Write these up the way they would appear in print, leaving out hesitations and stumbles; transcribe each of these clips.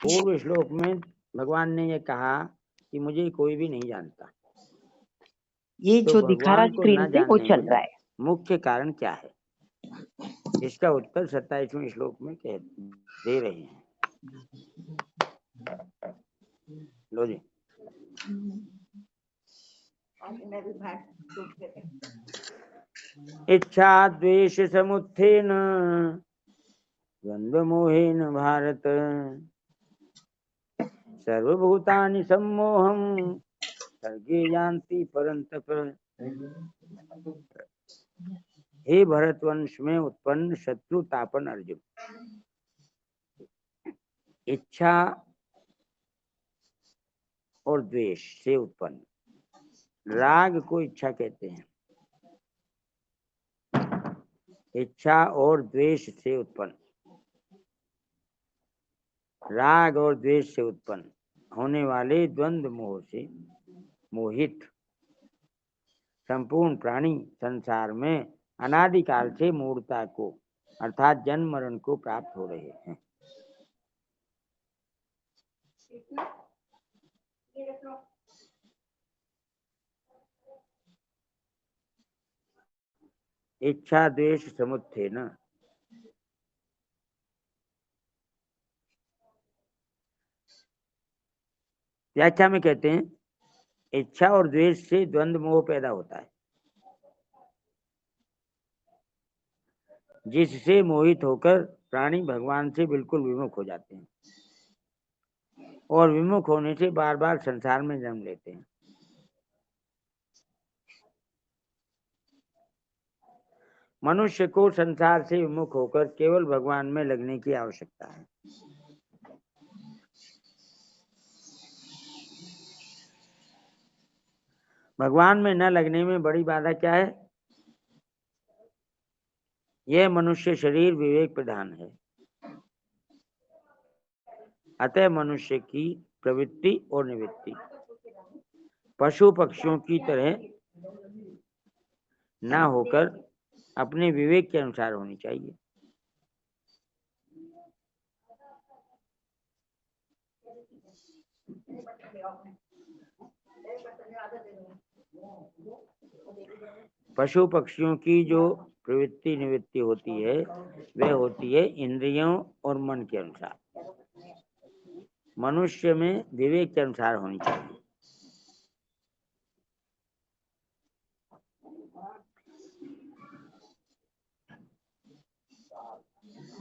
पूर्व श्लोक में भगवान ने ये कहा कि मुझे कोई भी नहीं जानता। ये तो जो दिखा रहा भगवान को स्क्रीन न पे वो जानने चल में रहा है। मुख्य कारण क्या है, इसका उत्तर 27वें श्लोक में दे रहे हैं। लो जी। इच्छा द्वेष समुत्थेन द्वंद्व मोहेन भारत सर्वभूतानि सम्मोहं सर्गे यान्ति परन्तप। हे भरतवंश में उत्पन्न शत्रु तापन अर्जुन, इच्छा और द्वेष से उत्पन्न, राग को इच्छा कहते हैं, इच्छा और द्वेष से उत्पन्न, राग और द्वेष से उत्पन्न होने वाले द्वंद्व मोह से मोहित संपूर्ण प्राणी संसार में अनादिकाल से मूढ़ता को अर्थात जन्म मरण को प्राप्त हो रहे हैं। इच्छा द्वेष समुत्थेन, व्याख्या में कहते हैं इच्छा और द्वेष से द्वंद्व मोह पैदा होता है, जिससे मोहित होकर प्राणी भगवान से बिल्कुल विमुख हो जाते हैं और विमुख होने से बार बार संसार में जन्म लेते हैं। मनुष्य को संसार से विमुख होकर केवल भगवान में लगने की आवश्यकता है। भगवान में न लगने में बड़ी बाधा क्या है? यह मनुष्य शरीर विवेक प्रधान है, अतः मनुष्य की प्रवृत्ति और निवृत्ति पशु पक्षियों की तरह न होकर अपने विवेक के अनुसार होनी चाहिए। पशु पक्षियों की जो प्रवृत्ति निवृत्ति होती है वह होती है इंद्रियों और मन के अनुसार, मनुष्य में विवेक के अनुसार होनी चाहिए।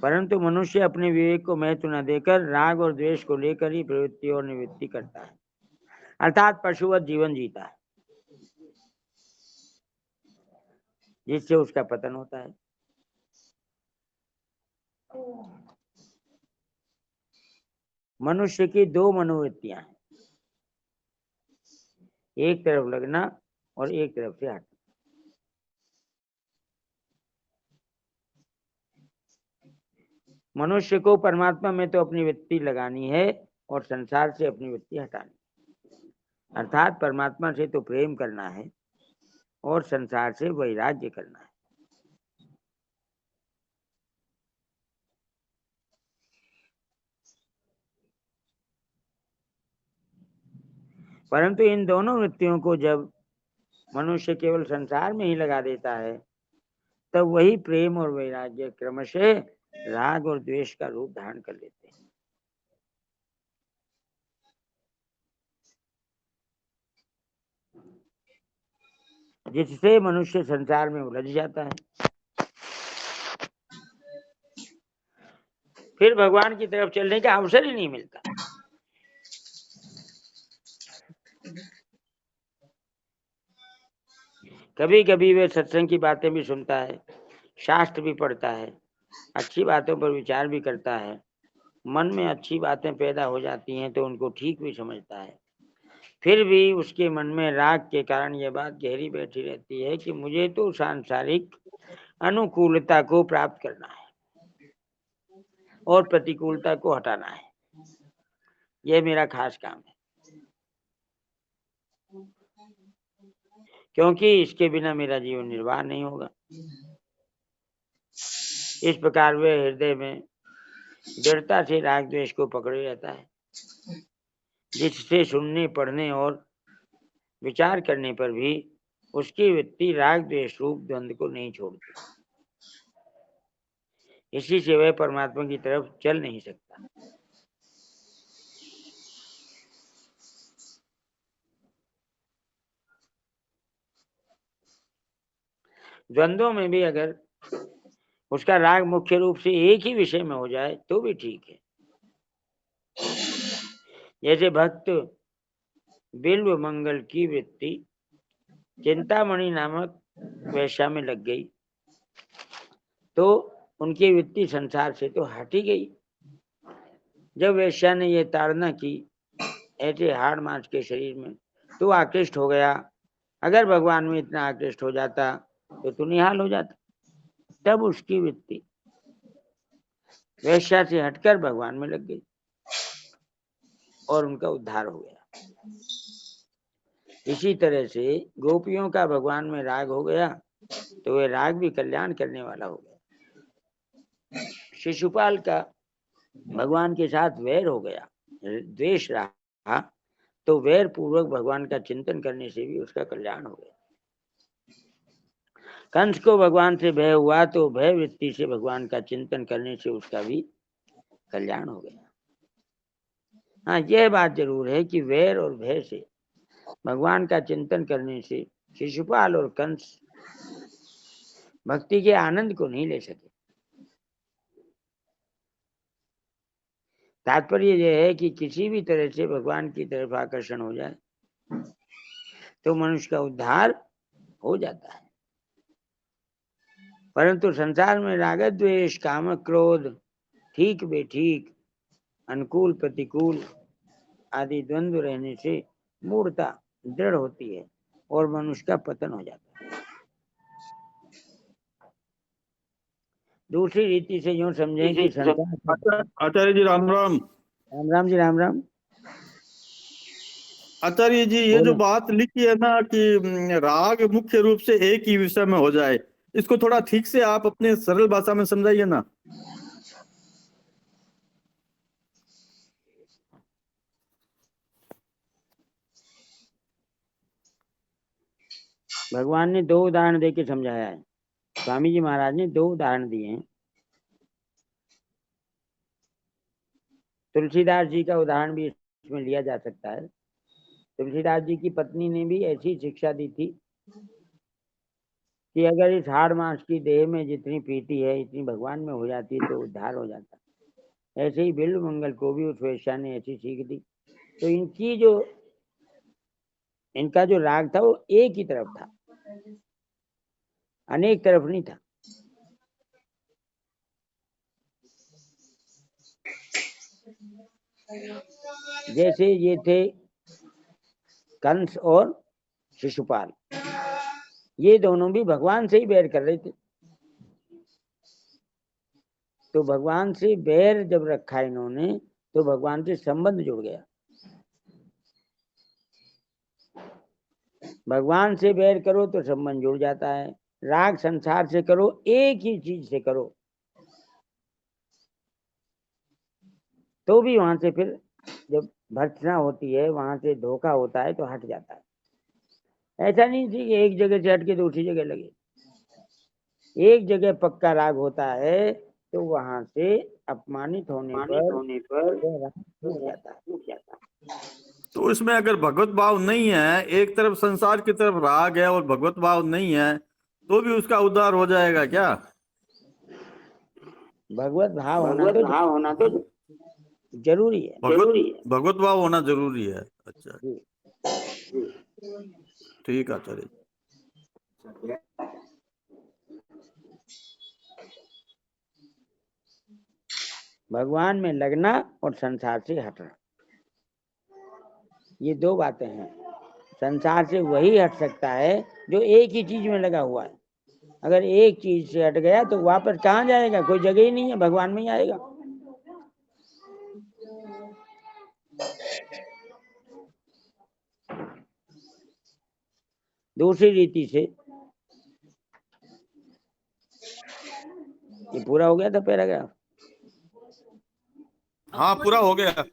परंतु मनुष्य अपने विवेक को महत्व न देकर राग और द्वेष को लेकर ही प्रवृत्ति और निवृत्ति करता है, अर्थात पशुवत जीवन जीता है, जिससे उसका पतन होता है। मनुष्य की दो मनोवृत्तियां हैं, एक तरफ लगना और एक तरफ से हटना। मनुष्य को परमात्मा में तो अपनी वृत्ति लगानी है और संसार से अपनी वृत्ति हटानी, अर्थात परमात्मा से तो प्रेम करना है और संसार से वैराग्य करना है। परंतु इन दोनों वृत्तियों को जब मनुष्य केवल संसार में ही लगा देता है तब वही प्रेम और वैराग्य क्रमशः राग और द्वेष का रूप धारण कर लेते हैं। जिससे मनुष्य संसार में उलझ जाता है, फिर भगवान की तरफ चलने का अवसर ही नहीं मिलता। कभी कभी वह सत्संग की बातें भी सुनता है, शास्त्र भी पढ़ता है, अच्छी बातों पर विचार भी करता है, मन में अच्छी बातें पैदा हो जाती हैं तो उनको ठीक भी समझता है, फिर भी उसके मन में राग के कारण यह बात गहरी बैठी रहती है कि मुझे तो सांसारिक अनुकूलता को प्राप्त करना है और प्रतिकूलता को हटाना है, यह मेरा खास काम है, क्योंकि इसके बिना मेरा जीवन निर्वाह नहीं होगा। इस प्रकार वे हृदय में दृढ़ता से राग द्वेष को पकड़े रहता है, जिससे सुनने, पढ़ने और विचार करने पर भी उसकी वृत्ति राग द्वेष रूप द्वंद्व को नहीं छोड़ती। इसी से वह परमात्मा की तरफ चल नहीं सकता। द्वंद्वों में भी अगर उसका राग मुख्य रूप से एक ही विषय में हो जाए तो भी ठीक है। जैसे भक्त बिल्व मंगल की वृत्ति चिंतामणि नामक वेश्या में लग गई तो उनकी वृत्ति संसार से तो हट ही गई। जब वेश्या ने यह ताड़ना की ऐसे हाड़ मांस के शरीर में तो आकृष्ट हो गया। अगर भगवान में इतना आकृष्ट हो जाता तो निहाल हो जाता। तब उसकी वृत्ति वेश्या से हटकर भगवान में लग गई और उनका उद्धार हो गया। इसी तरह से गोपियों का भगवान में राग हो गया तो वह राग भी कल्याण करने वाला हो गया। शिशुपाल का भगवान के साथ वैर हो गया, द्वेष रहा, तो वैर पूर्वक भगवान का चिंतन करने से भी उसका कल्याण हो गया। कंस को भगवान से भय हुआ तो भय वृत्ति से भगवान का चिंतन करने से उसका भी कल्याण हो गया। हाँ, यह बात जरूर है कि वैर और भय से भगवान का चिंतन करने से शिशुपाल और कंस भक्ति के आनंद को नहीं ले सके। तात्पर्य यह है कि किसी भी तरह से भगवान की तरफ आकर्षण हो जाए तो मनुष्य का उद्धार हो जाता है। परंतु संसार में राग द्वेष, काम, क्रोध, ठीक बेठीक, अनुकूल प्रतिकूल आदि द्वंद्व रहने से मूढ़ता दृढ़ होती है और मनुष्य का पतन हो जाता है। दूसरी रीति से यूं समझें कि संसार। आचार्य जी राम राम। राम राम जी, राम राम। आचार्य जी, ये जो बात लिखी है ना कि राग मुख्य रूप से एक ही विषय में हो जाए, इसको थोड़ा ठीक से आप अपने सरल भाषा में समझाइए ना। भगवान ने दो उदाहरण देके समझाया है। स्वामी जी महाराज ने दो उदाहरण दिए हैं। तुलसीदास जी का उदाहरण भी इसमें लिया जा सकता है। तुलसीदास जी की पत्नी ने भी ऐसी शिक्षा दी थी कि अगर इस हाड़ मांस की देह में जितनी प्रीति है इतनी भगवान में हो जाती तो उद्धार हो जाता। ऐसे ही बिल्व मंगल को भी उस वेश्या ने ऐसी सीख दी। तो इनका जो राग था वो एक ही तरफ था, अनेक तरफ नहीं था। जैसे ये थे कंस और शिशुपाल, ये दोनों भी भगवान से ही बैर कर रहे थे। तो भगवान से बैर जब रखा इन्होंने तो भगवान से संबंध जुड़ गया। भगवान से बैर करो तो संबंध जुड़ जाता है। राग संसार से करो, एक ही चीज से करो तो भी वहां से फिर जब भर्त्सना होती है, वहां से धोखा होता है तो हट जाता है। ऐसा नहीं थी कि एक जगह से हट के दूसरी जगह लगे। एक जगह पक्का राग होता है तो वहां से अपमानित होने पर टूट जाता है। तो इसमें अगर भगवत भाव नहीं है, एक तरफ संसार की तरफ राग है और भगवत भाव नहीं है, तो भी उसका उद्धार हो जाएगा क्या? भगवत भाव होना तो जरूरी है। भगवत भाव होना जरूरी है। अच्छा, ठीक है आचार्य। भगवान में लगना और संसार से हटना, ये दो बातें हैं। संसार से वही हट सकता है जो एक ही चीज में लगा हुआ है। अगर एक चीज से हट गया तो वापस कहाँ जाएगा? कोई जगह ही नहीं है, भगवान में ही आएगा। दूसरी रीति से, ये पूरा हो गया था पैराग्राफ। हाँ पूरा हो गया।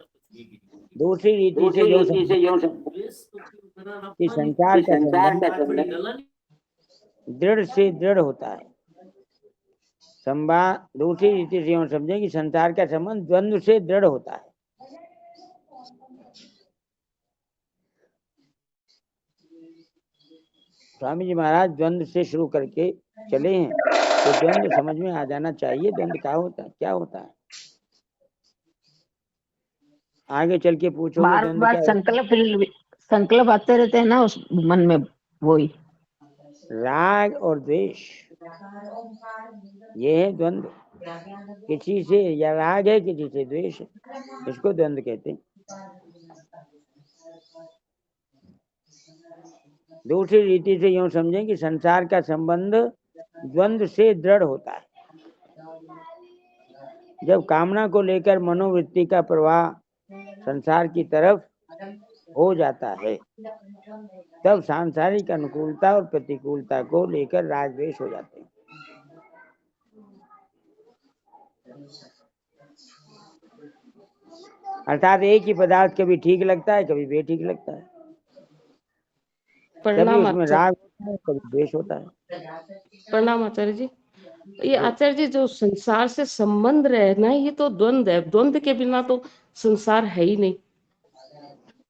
दूसरी रीति से यूं कि संसार का संबंध दृढ़ से दृढ़ होता है। दूसरी रीति से यूं समझे कि संसार का संबंध द्वंद्व से दृढ़ होता है। स्वामी जी महाराज द्वंद्व से शुरू करके चले हैं, तो द्वंद्व समझ में आ जाना चाहिए। द्वंद्व क्या होता है, क्या होता है। आगे चल के पूछोगे बार द्वंद्व बार क्या संकल्प आते रहते हैं ना उस मन में, वही राग और द्वेष, ये है द्वंद्व। किसी से या राग है, किसी से द्वेष है, इसको द्वंद्व कहते हैं। दूसरी रीति से यूं समझें कि संसार का संबंध द्वंद्व से दृढ़ होता है। जब कामना को लेकर मनोवृत्ति का प्रवाह संसार की तरफ हो जाता है, तब सांसारिक अनुकूलता और प्रतिकूलता को लेकर राग द्वेष हो जाते हैं। अर्थात एक ही पदार्थ कभी ठीक लगता है, कभी बेठीक लगता है, कभी उसमें राग होता है, कभी द्वेष होता है। प्रणाम आचार्य जी। ये आचार्य जी, जो संसार से संबंध रहना, ये तो द्वंद्व है। द्वंद्व के बिना तो संसार है ही नहीं।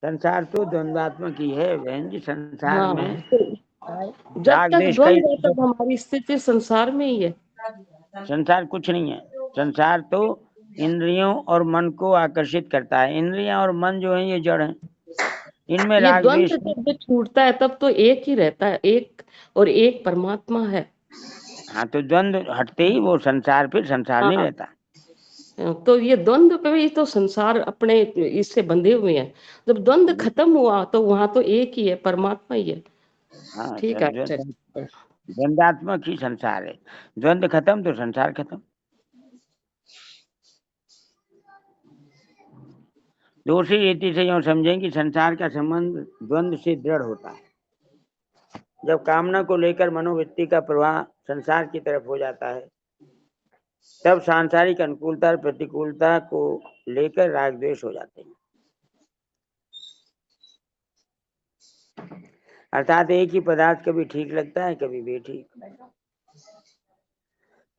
संसार तो द्वंद्वात्मक ही है बहन जी। संसार हाँ, में जब तक द्वंद्व है तब हमारी स्थिति संसार में ही है। संसार कुछ नहीं है। संसार तो इंद्रियों और मन को आकर्षित करता है। इंद्रियां और मन जो है ये जड़ है, इनमें ये राग द्वंद्व द्वेष जब छूटता है तब तो एक ही रहता है, एक और एक परमात्मा है। हाँ, तो द्वंद्व हटते ही वो संसार फिर संसार नहीं रहता। तो ये द्वंद्व पे ही तो संसार अपने इससे बंधे हुए हैं। जब द्वंद्व खत्म हुआ तो वहां तो एक ही है, परमात्मा ही है। हाँ, ठीक है, द्वंद्वात्मक ही संसार है। द्वंद्व खत्म तो संसार खत्म। दूसरी रीति से यूं समझें कि संसार का संबंध द्वंद्व से दृढ़ होता है। जब कामना को लेकर मनोवृत्ति का प्रवाह संसार की तरफ हो जाता है, तब सांसारिक अनुकूलता और प्रतिकूलता को लेकर राग द्वेष हो जाते हैं। अर्थात एक ही पदार्थ कभी ठीक लगता है, कभी बेठीक,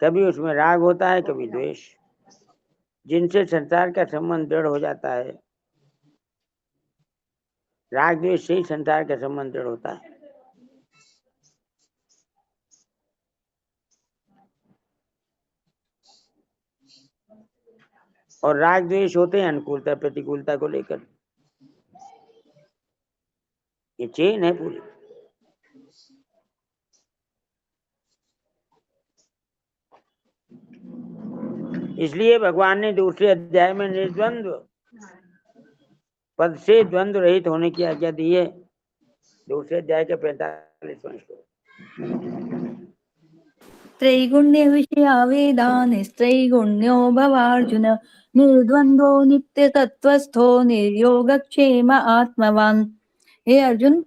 कभी उसमें राग होता है, कभी द्वेष। जिनसे संसार का संबंध दृढ़ हो जाता है, राग द्वेष से ही संसार का संबंध दृढ़ होता है। और राग द्वेष होते हैं अनुकूलता प्रतिकूलता को लेकर। ये चेन है पूरी। इसलिए भगवान ने दूसरे अध्याय में निर्द्वंद्व पद से द्वंद्व रहित होने की आज्ञा दी है। दूसरे अध्याय के 45वां श्लोक। त्रैगुण्य विषया वेदानिस्त्रैगुण्यो भवार्जुन निर्द्वंद्वो नित्य तत्वस्थो निर्योगक्षेम आत्मवान। हे अर्जुन,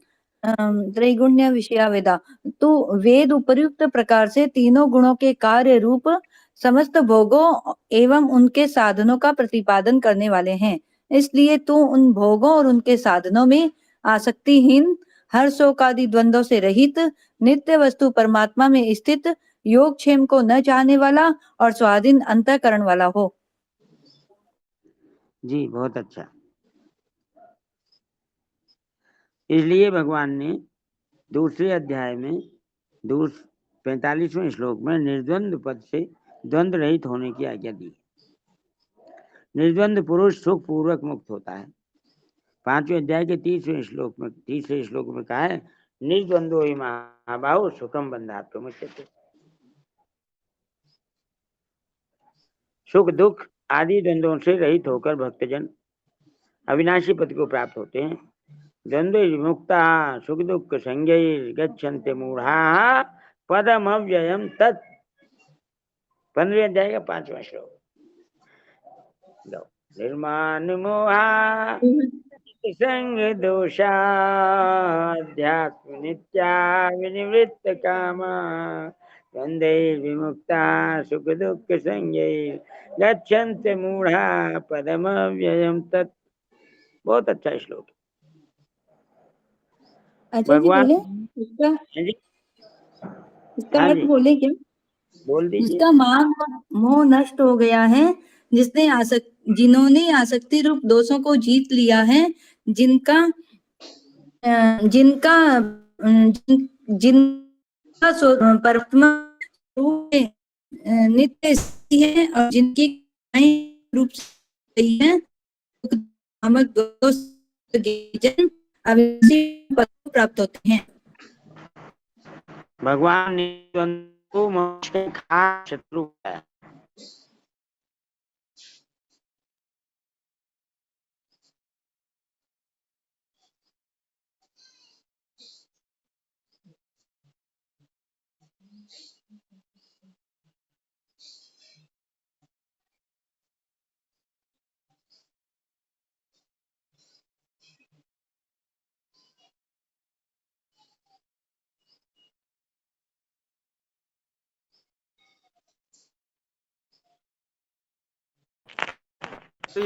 त्रैगुण्य विषया वेदा, तो वेद उपर्युक्त प्रकार से तीनों गुणों के कार्य रूप समस्त भोगों एवं उनके साधनों का प्रतिपादन करने वाले हैं। इसलिए तू उन भोगों और उनके साधनों में आसक्तिहीन, हर शोकादि द्वंद्वों से रहित, नित्य वस्तु परमात्मा में स्थित, योगक्षेम को न चाहने वाला और स्वाधीन अंतःकरण वाला हो। जी, बहुत अच्छा। इसलिए भगवान ने दूसरे अध्याय में 45वें श्लोक में निर्द्वंद्व पद से द्वंद्व रहित होने की आज्ञा दी। निर्द्वंद्व पुरुष सुख पूर्वक मुक्त होता है। 5वें अध्याय के तीसरे श्लोक में कहा है, निर्द्वंद्वो हि महाबाहो सुखम बंधात् प्रमुच्यते। सुख दुख आदि द्वंद्वों से रहित होकर भक्तजन अविनाशी पद को प्राप्त होते हैं। द्वंद्व विमुक्ता सुख दुख संज्ञैर् गच्छन्ति मूढ़ाः पदम अव्ययम् तत्। 15वें अध्याय का 5वां श्लोक। निर्माण मोहा संग दोषाध्यात्म नित्या विनिवृत्त कामा द्वन्द्वैर्विमुक्ता सुख दुःख संज्ञैः गच्छन्ति मूढ़ा पदमव्ययम् तत्। बहुत अच्छा श्लोक। अच्छा जी भगवान, बोले इसका हाँ जी, इसका हाँ अर्थ जी, बोले क्या? बोल दीजिए। जिसका मान मोह नष्ट हो गया है, जिन्होंने आसक्ति रूप दोषों को जीत लिया है, जिनका जिनका जिनका परमात्मा रूप में नित्य स्थिति है और जिनकी क्रियाएं रूप से सही है, नामक दोष के जन्म अविनाशी पद को प्राप्त होते हैं। भगवान ने द्वंद्व को मनुष्य का खास शत्रु है।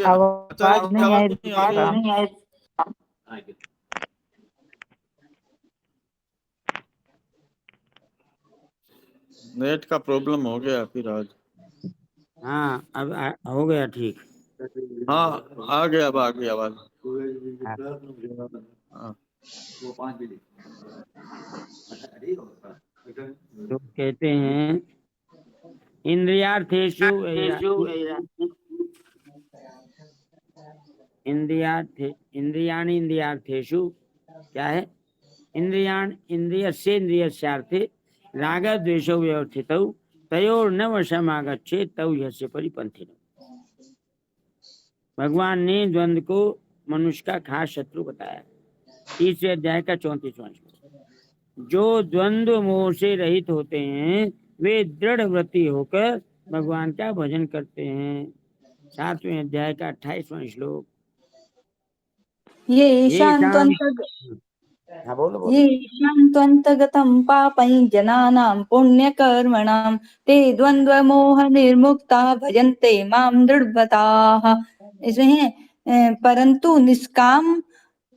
आवाज नहीं आवाज आई नहीं आ रही है। नेट का प्रॉब्लम हो गया फिर आज। हाँ, अब हो गया ठीक। हाँ आ गया, अब आ गई आवाज। हाँ। तो कहते हैं इंद्रियार्थेषु इंद्रियार्थेषु क्या है? इंद्रियस्यार्थे राग द्वेषौ व्यवस्थितौ तयोर्न वशमागच्छेत् तौ ह्यस्य परिपन्थिनौ। भगवान ने द्वंद्व को मनुष्य का खास शत्रु बताया। तीसरे अध्याय का 34वां श्लोक। जो द्वंद्व मोह से रहित होते हैं वे दृढ़ व्रती होकर भगवान का भजन करते हैं। 7वें अध्याय का 28वां श्लोक। ये शाम, हाँ बोलो बोलो। शान्त्वन्तगतं पापै जनानां पुण्यकर्मणां ते द्वन्द्वमोह निर्मुक्ता भजन्ते मां दृढ़व्रताः। इसमें है परंतु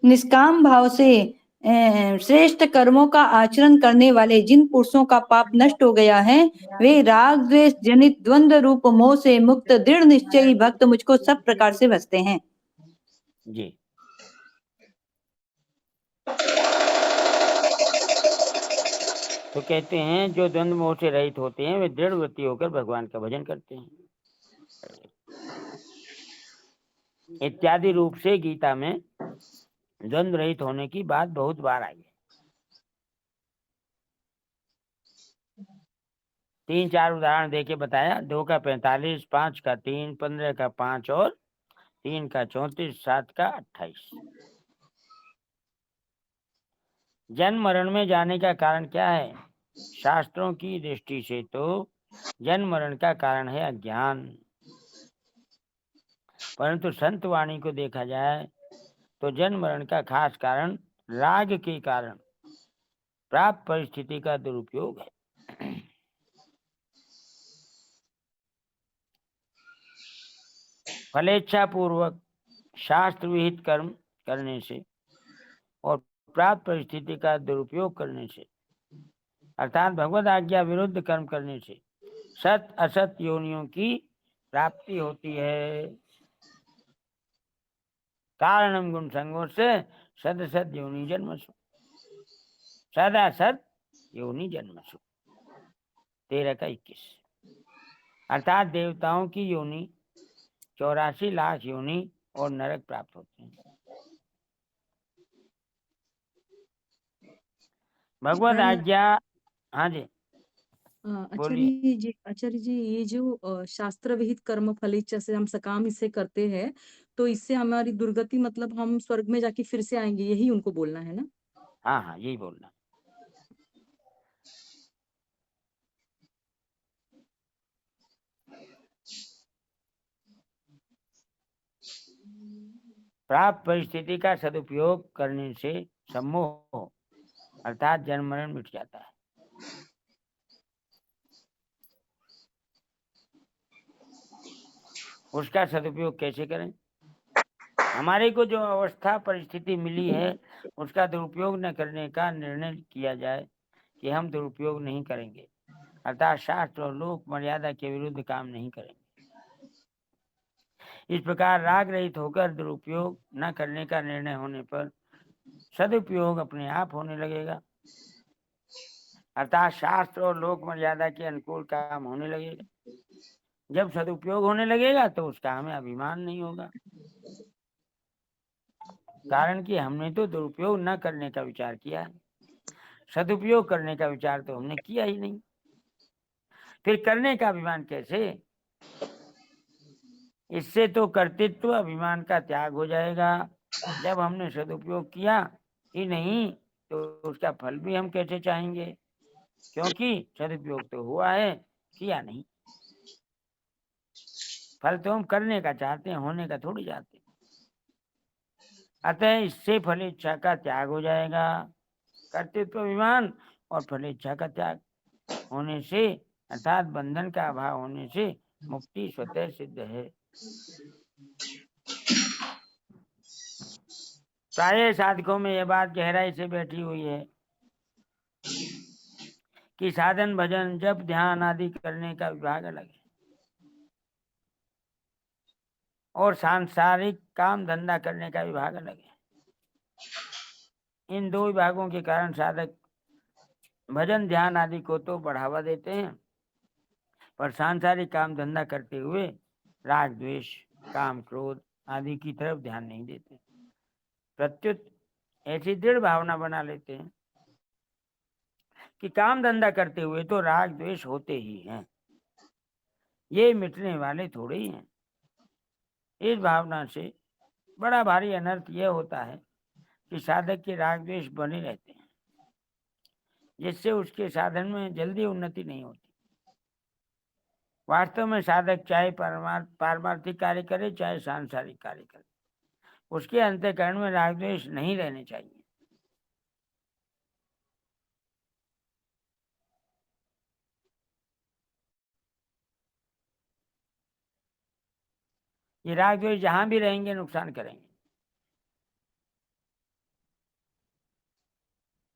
निष्काम भाव से श्रेष्ठ कर्मों का आचरण करने वाले जिन पुरुषों का पाप नष्ट हो गया है, वे राग द्वेष जनित द्वंद्व रूप मोह से मुक्त दृढ़ निश्चयी भक्त मुझको सब प्रकार से भजते हैं। जी, तो कहते हैं जो द्वंद्व मोह से रहित होते हैं वे दृढ़ व्रती होकर भगवान का भजन करते हैं इत्यादि रूप से गीता में द्वंद्व रहित होने की बात बहुत बार आई है। 3-4 उदाहरण देके बताया। 2 का 45, 5 का 3, 15 का 5 और 3 का 34, 7 का 28। जन्म मरण में जाने का कारण क्या है? शास्त्रों की दृष्टि से तो जन्म मरण का कारण है अज्ञान, परंतु संत वाणी को देखा जाए तो जन्म मरण का खास कारण राग के कारण प्राप्त परिस्थिति का दुरुपयोग है। फलेच्छा पूर्वक शास्त्र विहित कर्म करने से और प्राप्त परिस्थिति का दुरुपयोग करने से, अर्थात भगवद आज्ञा विरुद्ध कर्म करने से सत असत योनियों की प्राप्ति होती है। कारणम गुण संगों से सद असत योनि जन्मसु, सदा सत योनि जन्मसु। 13 का 21। अर्थात देवताओं की योनि 84 लाख योनि और नरक प्राप्त होते हैं। भगवद आज्ञा, हाँ जी बोलिए। आचार्य जी ये जो शास्त्र विहित कर्म फलेच्छा से हम सकाम इससे करते हैं, तो इससे हमारी दुर्गति मतलब हम स्वर्ग में जाके फिर से आएंगे, यही उनको बोलना है ना? हाँ हाँ यही बोलना। प्राप्त परिस्थिति का सदुपयोग करने से सम्मोह अर्थात जन्म मरण मिट जाता है। उसका सदुपयोग कैसे करें। हमारे को जो अवस्था परिस्थिति मिली है उसका दुरुपयोग न करने का निर्णय किया जाए कि हम दुरुपयोग नहीं करेंगे, अर्थात शास्त्र और लोक मर्यादा के विरुद्ध काम नहीं करेंगे। इस प्रकार राग रहित होकर दुरुपयोग न करने का निर्णय होने पर सदुपयोग अपने आप होने लगेगा, अर्थात शास्त्र और लोक मर्यादा के अनुकूल काम होने लगेगा। जब सदुपयोग होने लगेगा तो उसका हमें अभिमान नहीं होगा, कारण कि हमने तो दुरुपयोग न करने का विचार किया है, सदुपयोग करने का विचार तो हमने किया ही नहीं। फिर करने का अभिमान कैसे? इससे तो कर्तृत्व अभिमान का त्याग हो जाएगा। जब हमने सदुपयोग किया ही नहीं तो उसका फल भी हम कैसे चाहेंगे, क्योंकि सदुपयोग तो हुआ है, किया नहीं। फल तो हम करने का चाहते हैं, होने का थोड़ी चाहते हैं। अतः इससे फल इच्छा का त्याग हो जाएगा। कर्तृत्व अभिमान और फल इच्छा का त्याग होने से अर्थात बंधन का अभाव होने से मुक्ति स्वतः सिद्ध है। प्राय साधकों में यह बात गहराई से बैठी हुई है कि साधन भजन जप ध्यान आदि करने का विभाग अलग है और सांसारिक काम धंधा करने का विभाग अलग है। इन दो विभागों के कारण साधक भजन ध्यान आदि को तो बढ़ावा देते हैं, पर सांसारिक काम धंधा करते हुए राग द्वेष काम क्रोध आदि की तरफ ध्यान नहीं देते। प्रत्युत ऐसी दृढ़ भावना बना लेते हैं कि काम धंधा करते हुए तो राग द्वेष होते ही हैं, ये मिटने वाले थोड़े ही हैं। इस भावना से बड़ा भारी अनर्थ यह होता है कि साधक के राग द्वेष बने रहते हैं, जिससे उसके साधन में जल्दी उन्नति नहीं होती। वास्तव में साधक चाहे पारमार्थिक कार्य करे चाहे सांसारिक कार्य करे, उसके अंतःकरण में राग द्वेष नहीं रहने चाहिए। ये राग द्वेष जहां भी रहेंगे नुकसान करेंगे,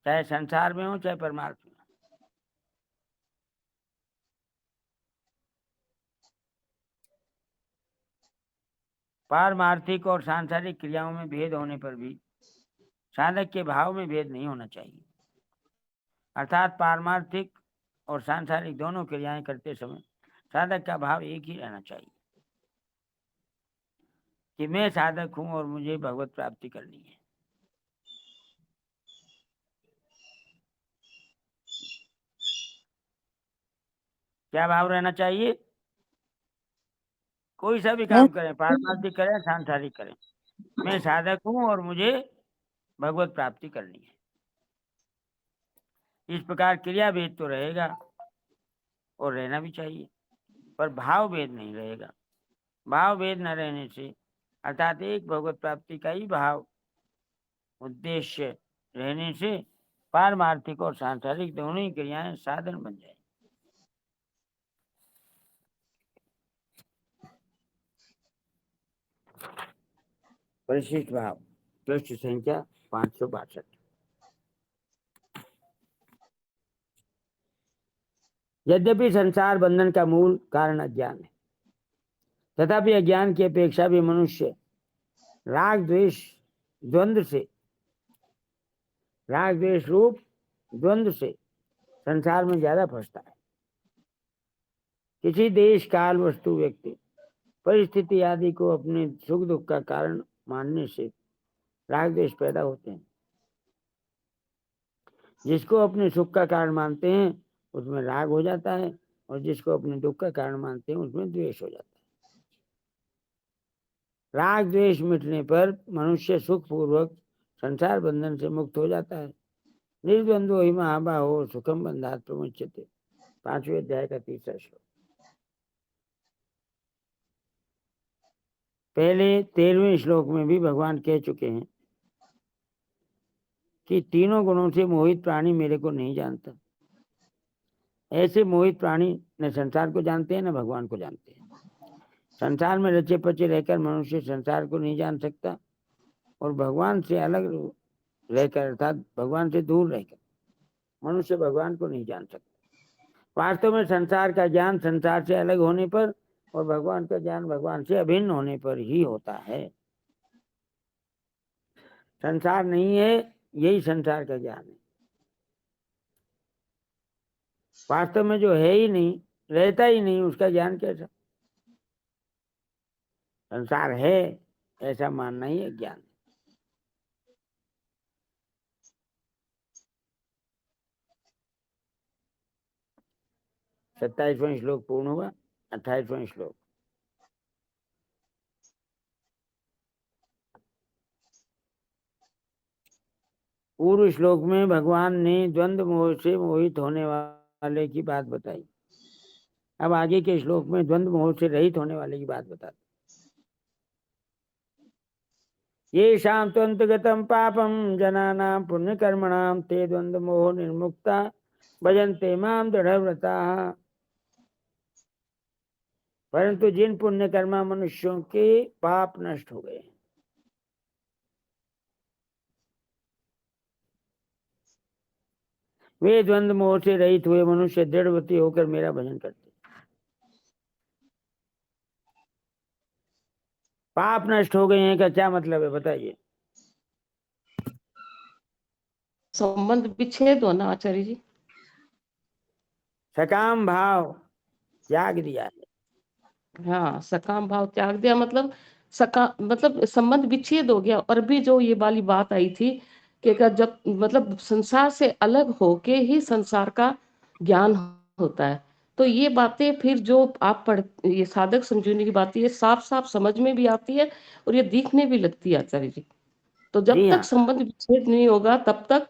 चाहे संसार में हो चाहे परमार्थ में। पारमार्थिक और सांसारिक क्रियाओं में भेद होने पर भी साधक के भाव में भेद नहीं होना चाहिए, अर्थात पारमार्थिक और सांसारिक दोनों क्रियाएं करते समय साधक का भाव एक ही रहना चाहिए कि मैं साधक हूं और मुझे भगवत प्राप्ति करनी है। क्या भाव रहना चाहिए? कोई सा भी काम करें, पारमार्थिक करें सांसारिक करें, मैं साधक हूं और मुझे भगवत प्राप्ति करनी है। इस प्रकार क्रिया भेद तो रहेगा और रहना भी चाहिए, पर भाव भेद नहीं रहेगा। भाव भेद न रहने से अर्थात एक भगवत प्राप्ति का ही भाव उद्देश्य रहने से पारमार्थिक और सांसारिक दोनों ही क्रियाएं साधन बन जाए। परिशिष्ट भाव पृष्ठ संख्या 562। यद्यपि संसार बंधन का मूल कारण अज्ञान है, तथापि अज्ञान की अपेक्षा भी मनुष्य राग द्वेष रूप द्वंद्व से संसार में ज्यादा फंसता है। किसी देश काल वस्तु व्यक्ति परिस्थिति आदि को अपने सुख दुख का कारण मानने से राग द्वेष पैदा होते हैं। जिसको अपने सुख का कारण मानते हैं उसमें राग हो जाता है और जिसको अपने दुख का कारण मानते हैं उसमें द्वेष हो जाता है। राग द्वेष मिटने पर मनुष्य सुख पूर्वक संसार बंधन से मुक्त हो जाता है। निर्द्वंद्वो हि महाबाहो सुखम बंधात् प्रमुच्यते, 5वें अध्याय का 3रा श्लोक। पहले 13वें श्लोक में भी भगवान कह चुके हैं कि तीनों गुणों से मोहित प्राणी मेरे को नहीं जानता। ऐसे मोहित प्राणी न संसार को जानते हैं न भगवान को जानते हैं। संसार में रचे पचे रहकर मनुष्य संसार को नहीं जान सकता, और भगवान से अलग रहकर अर्थात भगवान से दूर रहकर मनुष्य भगवान को नहीं जान सकता। वास्तव में संसार का ज्ञान संसार से अलग होने पर और भगवान का ज्ञान भगवान से अभिन्न होने पर ही होता है। संसार नहीं है, यही संसार का ज्ञान है। वास्तव में जो है ही नहीं, रहता ही नहीं, उसका ज्ञान कैसा? संसार है ऐसा मानना ही है ज्ञान। 27वां श्लोक पूर्ण हुआ। 28वां श्लोक। पूर्व श्लोक में भगवान ने द्वंद्व मोह से मोहित होने वाले की बात बताई। अब आगे के श्लोक में द्वंद्व मोह से रहित होने वाले की बात बताते। ये शाम त्वंतगतम पापम जनानां पुण्य कर्मणाम ते द्वंद्व मोह निर्मुक्ता भजन्ते माम दृढ़व्रता। परंतु जिन पुण्य कर्मा मनुष्यों के पाप नष्ट हो गए, वे द्वंद्व मोह से रहित हुए मनुष्य दृढ़व्रती होकर मेरा भजन करते। पाप नष्ट हो गए हैं का क्या मतलब है बताइए? संबंध विच्छेद होना आचार्य जी। सकाम भाव त्याग दिया है। हाँ, सकाम भाव त्याग दिया मतलब मतलब संबंध विच्छेद हो गया। और भी जो ये वाली बात आई थी कि जब मतलब संसार से अलग होके ही संसार का ज्ञान होता है, तो ये बातें फिर जो आप ये साधक संजीवनी की बात, ये साफ साफ समझ में भी आती है और ये दिखने भी लगती है आचार्य जी। तो जब जी तक हाँ, संबंध विच्छेद नहीं होगा तब तक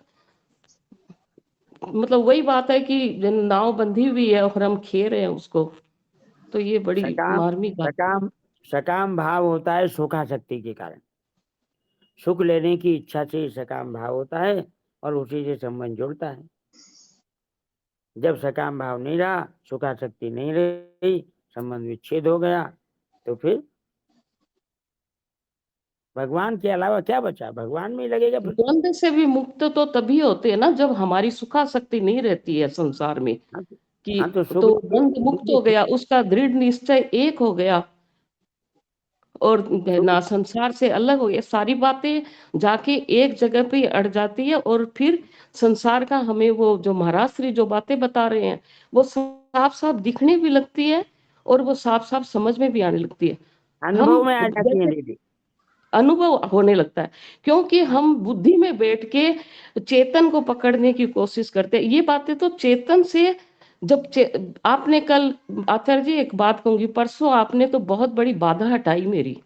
मतलब वही बात है कि नाव बंधी हुई है और हम खे रहे हैं उसको। तो ये बड़ी सकाम मार्मिक बात। सकाम सकाम भाव होता है सुखासक्ति के कारण। सुख लेने की इच्छा से सकाम भाव होता है और उसी से संबंध जुड़ता है। जब सकाम भाव नहीं रहा, सुखासक्ति नहीं रही, संबंध विच्छेद हो गया, तो फिर भगवान के अलावा क्या बचा? भगवान में ही लगेगा फिर। द्वंद्व से भी मुक्त तो तभी होते हैं ना जब हमारी सुखासक्ति नहीं रहती है संसार में। कि हाँ, तो सुख तो द्वंद्व मुक्त हो गया, उसका दृढ़ निश्चय एक हो गया और सुख ना संसार से अलग हो गया। सारी बातें जाके एक जगह पे अड़ जाती है और फिर संसार का हमें वो जो महाराज श्री जो बातें बता रहे हैं वो साफ साफ दिखने भी लगती है और वो साफ साफ समझ में भी आने लगती है। हम अनुभव में आ जाती है जैसे दीदी। अनुभव होने लगता है क्योंकि हम बुद्धि में बैठ के चेतन को पकड़ने की कोशिश करते हैं। ये बातें तो चेतन से जब आपने कल आचार्य जी एक बात कहूंगी, परसों आपने तो बहुत बड़ी बाधा हटाई मेरी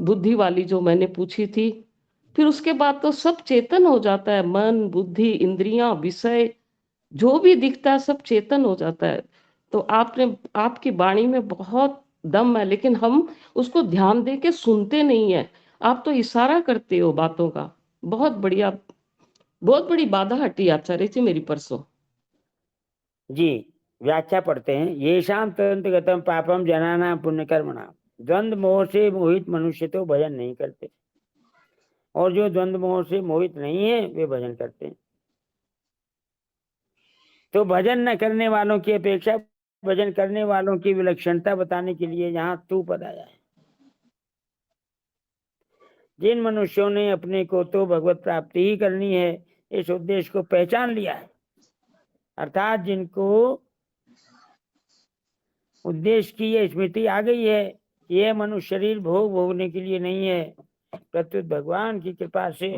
बुद्धि वाली जो मैंने पूछी थी। फिर उसके बाद तो सब चेतन हो जाता है, मन बुद्धि इंद्रियां विषय जो भी दिखता है सब चेतन हो जाता है। तो आपकी वाणी में बहुत दम है, लेकिन हम उसको ध्यान दे के सुनते नहीं है। आप तो इशारा करते हो बातों का। बहुत बढ़िया, बहुत बड़ी बाधा हटी आचार्य जी मेरी परसों। जी, व्याख्या पढ़ते हैं। ये शाम तंत्रगतम पापम जनाना पुण्य कर्मणा। द्वंद्व मोह से मोहित मनुष्य तो भजन नहीं करते, और जो द्वंद्व मोह से मोहित नहीं है वे भजन करते हैं। तो भजन न करने वालों की अपेक्षा भजन करने वालों की विलक्षणता बताने के लिए यहाँ तू पद आया है। जिन मनुष्यों ने अपने को तो भगवत प्राप्ति ही करनी है इस उद्देश्य को पहचान लिया है, अर्थात जिनको उद्देश्य की यह स्मृति आ गई है कि यह मनुष्य शरीर भोग भोगने के लिए नहीं है, प्रत्युत भगवान की कृपा से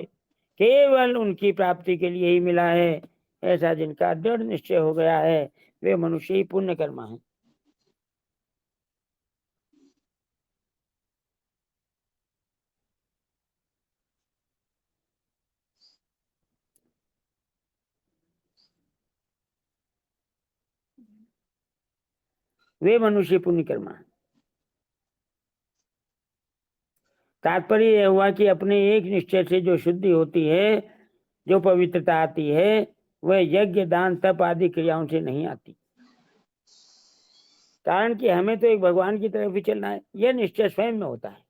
केवल उनकी प्राप्ति के लिए ही मिला है, ऐसा जिनका दृढ़ निश्चय हो गया है वे मनुष्य ही पुण्य कर्मा है। वे मनुष्य पुण्य कर्मा है। तात्पर्य यह हुआ कि अपने एक निश्चय से जो शुद्धि होती है, जो पवित्रता आती है, वह यज्ञ दान तप आदि क्रियाओं से नहीं आती। कारण कि हमें तो एक भगवान की तरफ ही चलना है, यह निश्चय स्वयं में होता है।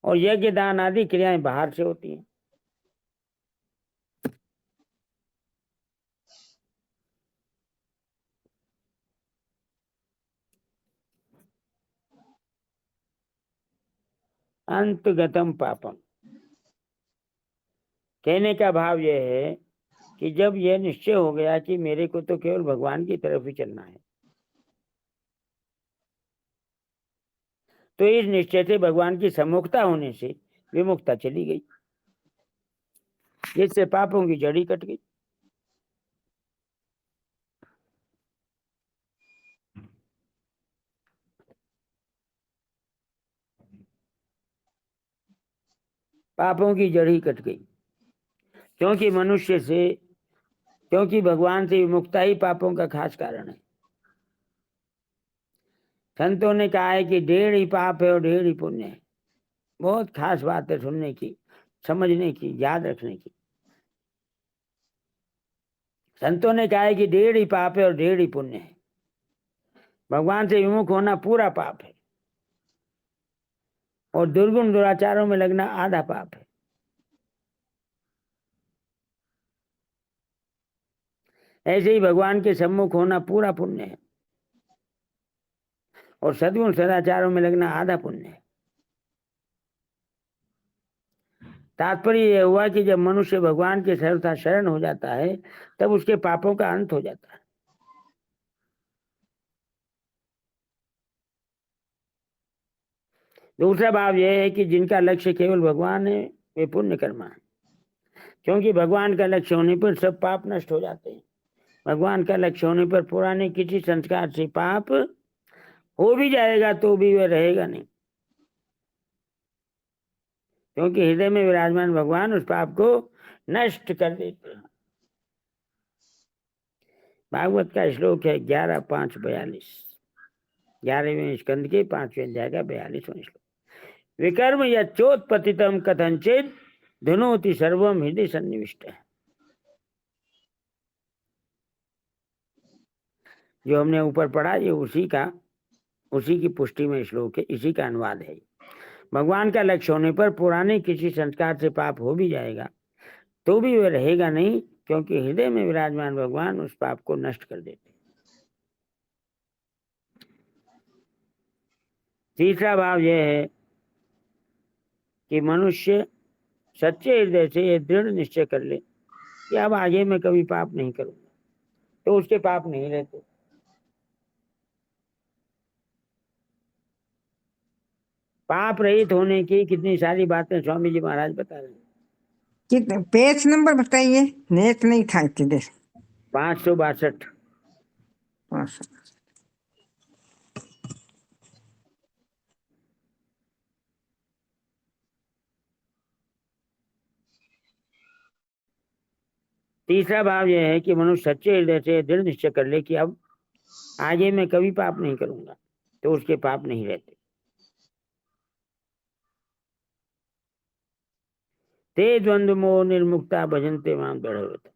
और यज्ञ दान आदि क्रियाएं बाहर से होती हैं। अंतगतम पापम, कहने का भाव यह है कि जब यह निश्चय हो गया कि मेरे को तो केवल भगवान की तरफ ही चलना है, तो इस निश्चय से भगवान की सम्मुखता होने से विमुखता चली गई, जिससे पापों की जड़ी कट गई। पापों की जड़ी कट गई, क्योंकि भगवान से विमुखता ही पापों का खास कारण है। संतों ने कहा है कि 1.5 ही पाप है और 1.5 ही पुण्य है। बहुत खास बात है सुनने की, समझने की, याद रखने की। संतों ने कहा है कि 1.5 ही पाप है और 1.5 ही पुण्य है। भगवान से विमुख होना पूरा पाप है और दुर्गुण दुराचारों में लगना आधा पाप है। ऐसे ही भगवान के सम्मुख होना पूरा पुण्य है और सद्गुण सदाचारों में लगना आधा पुण्य है। तात्पर्य यह हुआ कि जब मनुष्य भगवान के सर्वथा शरण हो जाता है तब उसके पापों का अंत हो जाता है। दूसरा भाव यह है कि जिनका लक्ष्य केवल भगवान है वे पुण्य कर्मा है, क्योंकि भगवान का लक्ष्य होने पर सब पाप नष्ट हो जाते हैं। भगवान का लक्ष्य होने पर पुराने किसी संस्कार से पाप हो भी जाएगा तो भी वह रहेगा नहीं, क्योंकि हृदय में विराजमान भगवान उस पाप को नष्ट कर देते हैं। भागवत का श्लोक है 11:5-42, 11वें स्कंद के 5वें अध्याय का 42वां श्लोक। विकर्म यच्चोत्पतितम कथंचित धुनोति सर्वम हृदय सन्निविष्ट। जो हमने ऊपर पढ़ा ये उसी की पुष्टि में श्लोक है, इसी का अनुवाद है। भगवान का लक्ष्य होने पर पुराने किसी संस्कार से पाप हो भी जाएगा तो भी वह रहेगा नहीं, क्योंकि हृदय में विराजमान भगवान उस पाप को नष्ट कर देते। तीसरा भाव यह है कि मनुष्य सच्चे हृदय से यह दृढ़ निश्चय कर ले कि अब आगे मैं कभी पाप नहीं करूंगा, तो उसके पाप नहीं रहते। पाप रहित होने की कितनी सारी बातें स्वामी जी महाराज बता रहे हैं। कितने पेज नंबर बताइए, नेट नहीं था किधर। 562। तीसरा भाव यह है कि मनुष्य सच्चे हृदय से दृढ़ निश्चय कर ले कि अब आगे मैं कभी पाप नहीं करूंगा, तो उसके पाप नहीं रहते। ते द्वंद्व मोह निर्मुक्ता भजन्ते माम दृढ़व्रता।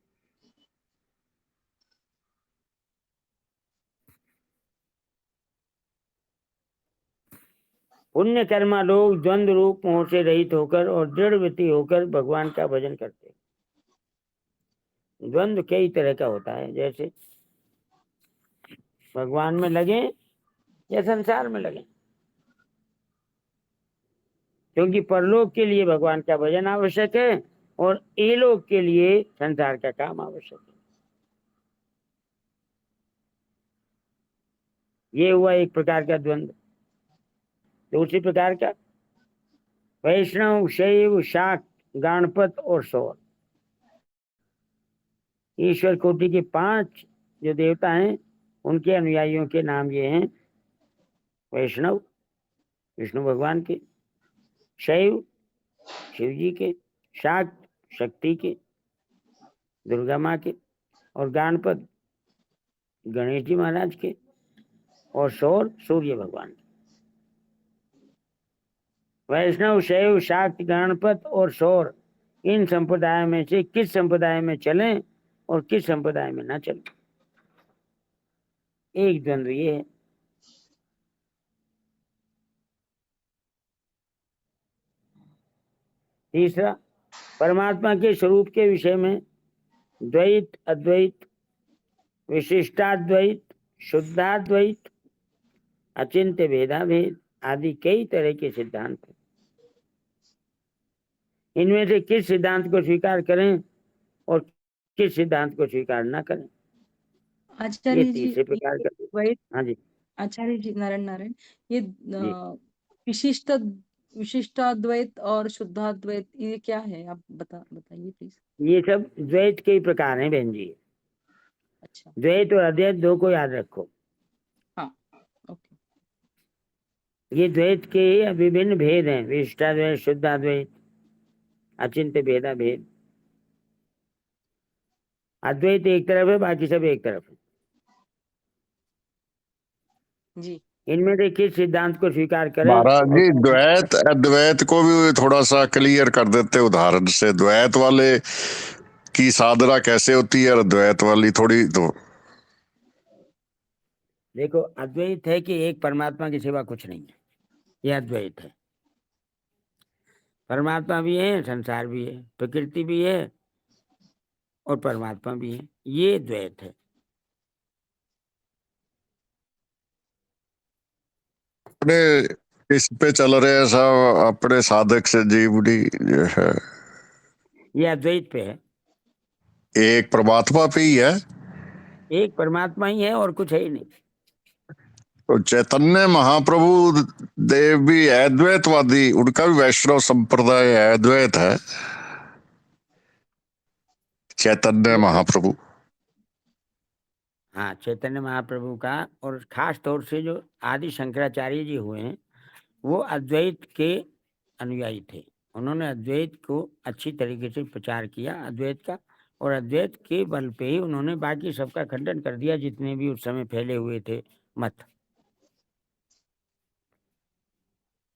पुण्य कर्मा लोग द्वंद्व रूप मोह से रहित होकर और दृढ़व्रती होकर भगवान का भजन करते हैं। द्वंद्व कई तरह का होता है, जैसे भगवान में लगे या संसार में लगे, क्योंकि परलोक के लिए भगवान का भजन आवश्यक है और इहलोक के लिए संसार का काम आवश्यक है। ये हुआ एक प्रकार का द्वंद्व। दूसरी प्रकार का वैष्णव, शैव, शाक्त, गणपत और सौर, ईश्वर कोटि के 5 जो देवता हैं उनके अनुयायियों के नाम ये हैं। वैष्णव विष्णु भगवान के, शैव शिव जी के, शाक्त शक्ति के दुर्गा माँ के, और गणपत गणेश जी महाराज के, और सौर सूर्य भगवान के। वैष्णव, शैव, शाक्त, गणपत और सौर, इन संप्रदाय में से किस संप्रदाय में चलें और किस संप्रदाय में ना चलें। एक द्वंद्व ये है। तीसरा, परमात्मा के स्वरूप के विषय में द्वैत, अद्वैत, विशिष्टाद्वैत, शुद्धाद्वैत, अचिंत्य भेदाभेद आदि कई तरह के सिद्धांत हैं। इनमें से किस सिद्धांत को स्वीकार करें और किस सिद्धांत को स्वीकार न करें, ये आचार्य जी तीसरे प्रकार ये का। द्वैत, हाँ जी आचार्य जी नारायण नारायण, ये जी। विशिष्ट विशिष्टाद्वैत और शुद्धाद्वैत ये क्या है, आप बताइए प्लीज। ये सब द्वैत के ही प्रकार हैं बहन जी। अच्छा, द्वैत और अद्वैत दो को याद रखो। हाँ, ओके। ये द्वैत के विभिन्न भेद हैं, विशिष्टाद्वैत, शुद्धाद्वैत, अचिंत्य भेदाभेद। अद्वैत एक तरफ है, बाकी सब एक तरफ है। जी, इनमें से किस सिद्धांत को स्वीकार करें महाराज और जी द्वैत अद्वैत को भी थोड़ा सा क्लियर कर देते उदाहरण से। द्वैत वाले की साधना कैसे होती है और अद्वैत वाली थोड़ी तो। देखो, अद्वैत है कि एक परमात्मा की सिवा कुछ नहीं है, यह अद्वैत है। परमात्मा भी है, संसार भी है, प्रकृति भी है और परमात्मा भी है, ये द्वैत है। अपने इस पे चल रहे हैं सब अपने साधक से जीवनी जो है ये अद्वैत पे है। एक परमात्मा पे ही है। एक परमात्मा ही है और कुछ है ही नहीं। तो चैतन्य महाप्रभु देव भी अद्वैतवादी, उनका भी वैष्णव संप्रदाय है, अद्वैत है चैतन्य महाप्रभु। हाँ, चैतन्य महाप्रभु का, और खास तौर से जो आदि शंकराचार्य जी हुए हैं वो अद्वैत के अनुयायी थे। उन्होंने अद्वैत को अच्छी तरीके से प्रचार किया, अद्वैत का, और अद्वैत के बल पे ही उन्होंने बाकी सबका खंडन कर दिया, जितने भी उस समय फैले हुए थे मत।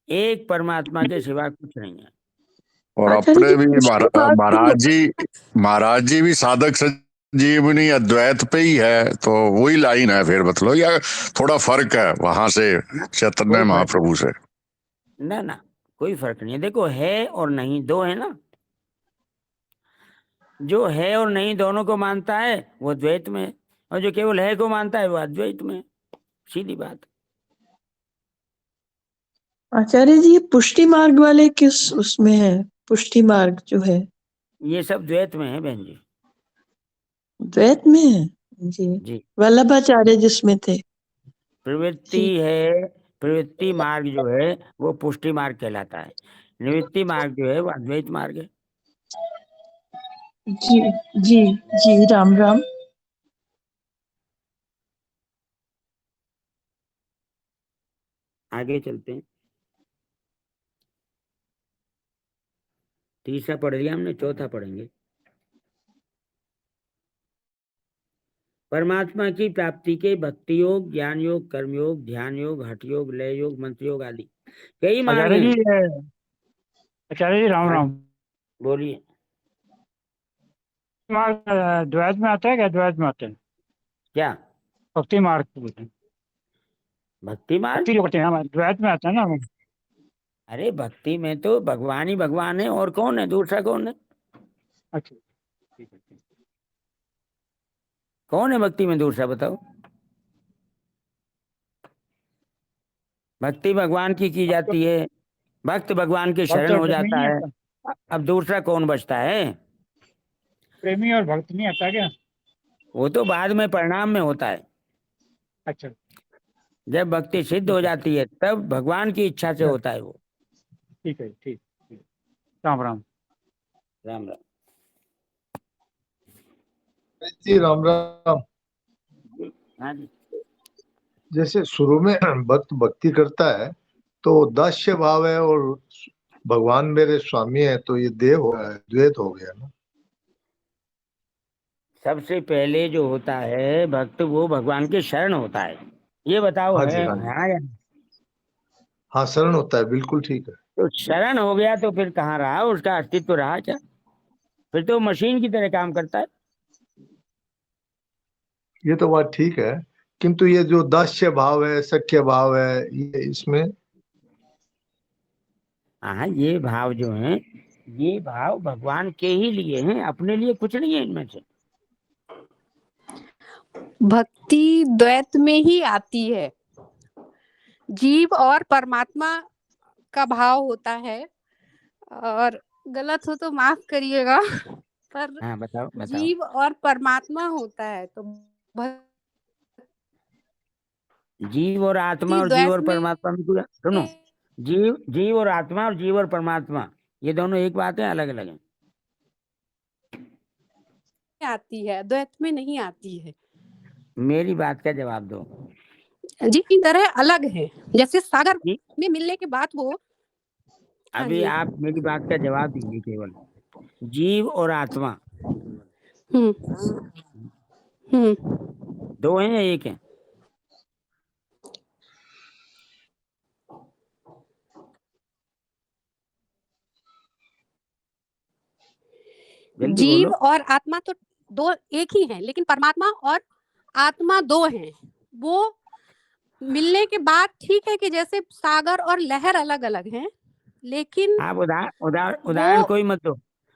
एक परमात्मा के सिवा कुछ नहीं है। और अपने भी महाराज जी भी साधक संजीवनी अद्वैत पे ही है, तो वही लाइन है फिर, मतलब या थोड़ा फर्क है वहां से चैतन्य महाप्रभु से? ना ना, कोई फर्क नहीं है। देखो, है और नहीं दो है ना। जो है और नहीं दोनों को मानता है वो द्वैत में है, और जो केवल है को मानता है वो अद्वैत में है। सीधी बात। आचार्य जी ये पुष्टि मार्ग वाले किस उसमें है? पुष्टि मार्ग जो है ये सब द्वैत में है बहन जी। द्वैत में है जी। जी, वल्लभाचार्य जिसमें थे। प्रवृत्ति जी है, प्रवृत्ति मार्ग जो है वो पुष्टि मार्ग कहलाता है। निवृत्ति मार्ग जो है वो अद्वैत मार्ग है। जी जी जी, राम राम। आगे चलते हैं। तीसरा पढ़ लिया हमने, चौथा पढ़ेंगे। परमात्मा की प्राप्ति के भक्ति योग, ज्ञान योग, कर्म योग, ध्यान योग, हठ योग, लय योग, मंत्र योग आदि कई मार्ग हैं। आचार्य जी राम राम। बोलिए। मार्ग द्वैत में आता है क्या? द्वैत में आता है क्या? भक्ति मार्ग बोलते हैं। भक्ति मार्ग? भक्ति जो करते हैं हम, द्वैत में आता है ना। अरे भक्ति में तो भगवान ही भगवान है, और कौन है? दूसरा कौन है? अच्छा, ठीक है। कौन है भक्ति में दूसरा? बताओ। भक्ति भगवान की जाती है, भक्त भगवान के शरण हो जाता है। अब दूसरा कौन बचता है? प्रेमी और भक्त नहीं आता क्या? वो तो बाद में परिणाम में होता है। अच्छा, जब भक्ति सिद्ध हो जाती है तब भगवान की इच्छा से होता है वो। ठीक है, ठीक। राम राम। राम राम जी, राम राम। हाँ जी। जैसे शुरू में भक्त भक्ति करता है तो दास्य भाव है और भगवान मेरे स्वामी है, तो ये देव हो गया, द्वैत हो गया ना। सबसे पहले जो होता है भक्त, वो भगवान के शरण होता है। ये बताओ, हाँ है? जी, हाँ जी। हाँ या? हाँ, शरण होता है, बिल्कुल ठीक है। तो शरण हो गया तो फिर कहाँ रहा उसका अस्तित्व? रहा क्या? फिर तो मशीन की तरह काम करता है। ये तो बात ठीक है, किंतु ये जो दास्य भाव है, सख्य भाव है, ये इसमें हाँ, ये भाव जो है, ये भाव भगवान के ही लिए हैं, अपने लिए कुछ नहीं है इनमें से। भक्ति द्वैत में ही आती है, जीव और परमात्मा का भाव होता है, और गलत हो तो माफ करिएगा, पर हाँ, बताओ बताओ। जीव और परमात्मा होता है, तो जीव और आत्मा और जीव और परमात्मा में पूरा सुनो, जीव और आत्मा और जीव और परमात्मा ये दोनों एक बात है, अलग अलग है। आती है, द्वैत में नहीं आती है। मेरी बात का जवाब दो। जी की तरह अलग है, जैसे सागर में मिलने के बाद वो अभी आप मेरी बात का जवाब दीजिए। केवल जीव और आत्मा दो हैं या एक है? जीव और आत्मा तो दो एक ही हैं, लेकिन परमात्मा और आत्मा दो हैं। वो मिलने के बाद ठीक है कि जैसे सागर और लहर अलग अलग हैं, लेकिन आप उदाहरण कोई मत दो,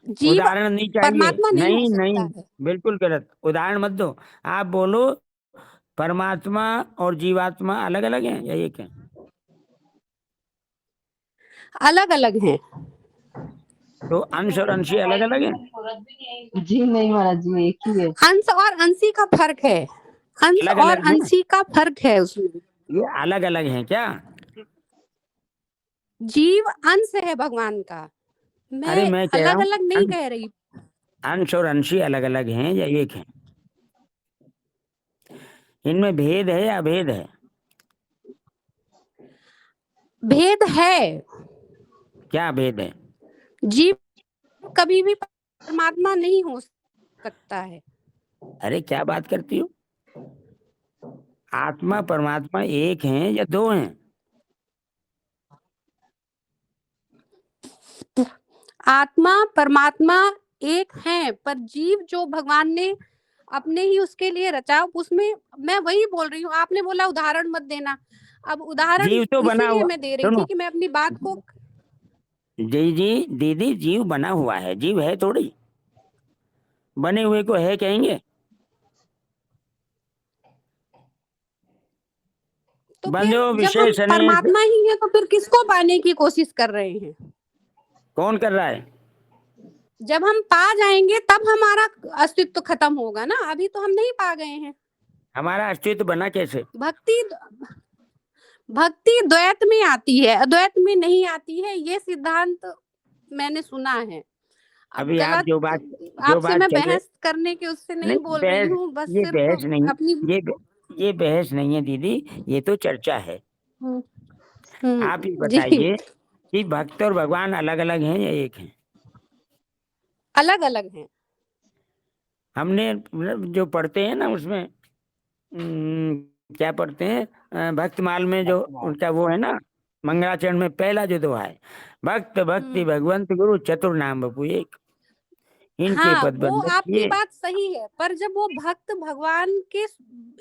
उदाहरण नहीं चाहिए। परमात्मा नहीं, नहीं, बिल्कुल गलत, उदाहरण मत दो। आप बोलो परमात्मा और जीवात्मा अलग अलग हैं या एक है? अलग अलग हैं। तो अंश और अंशी अलग अलग हैं? जी नहीं महाराज जी, एक ही है। अंश और अंशी का फर्क है, अंश और अंशी का फर्क है उसमें। ये अलग अलग हैं क्या? जीव अंश है भगवान का, मैं अलग अलग नहीं कह रही। अंश और अंशी अलग अलग हैं या एक है? इनमें भेद है या अभेद है? भेद है। क्या भेद है? जीव कभी भी परमात्मा नहीं हो सकता है। अरे क्या बात करती हो? आत्मा परमात्मा एक हैं या दो हैं? आत्मा परमात्मा एक हैं, पर जीव जो भगवान ने अपने ही उसके लिए रचा, उसमें मैं वही बोल रही हूँ। आपने बोला उदाहरण मत देना, अब उदाहरण जीव तो बना इसीलिए हुआ, मैं दे रही थी कि मैं अपनी बात को। जी दीदी, जीव बना हुआ है, जीव है थोड़ी, बने हुए को है कहेंगे? तो फिर जब हम परमात्मा ही है तो फिर किसको पाने की कोशिश कर रहे हैं? कौन कर रहा है? जब हम पा जाएंगे तब हमारा अस्तित्व खत्म होगा ना, अभी तो हम नहीं पा गए हैं। हमारा अस्तित्व बना कैसे? भक्ति द्वैत में आती है, अद्वैत में नहीं आती है, ये सिद्धांत मैंने सुना है। अभी आप जो बात आपसे मैं बहस करने के उससे नहीं बोल रही हूँ, बस ये बहस नहीं, अपनी ये बहस नहीं है दीदी, ये तो चर्चा है। आप ही बताइए कि भक्त और भगवान अलग अलग हैं या एक हैं? अलग अलग हैं। हमने जो पढ़ते हैं ना उसमें क्या पढ़ते हैं, भक्तमाल में जो उनका वो है ना, मंगलाचरण में पहला जो दोहा है, भक्त भक्ति भगवंत गुरु चतुर नाम बपू एक, इनके पद वो आपकी बात सही है, पर जब वो भक्त भगवान के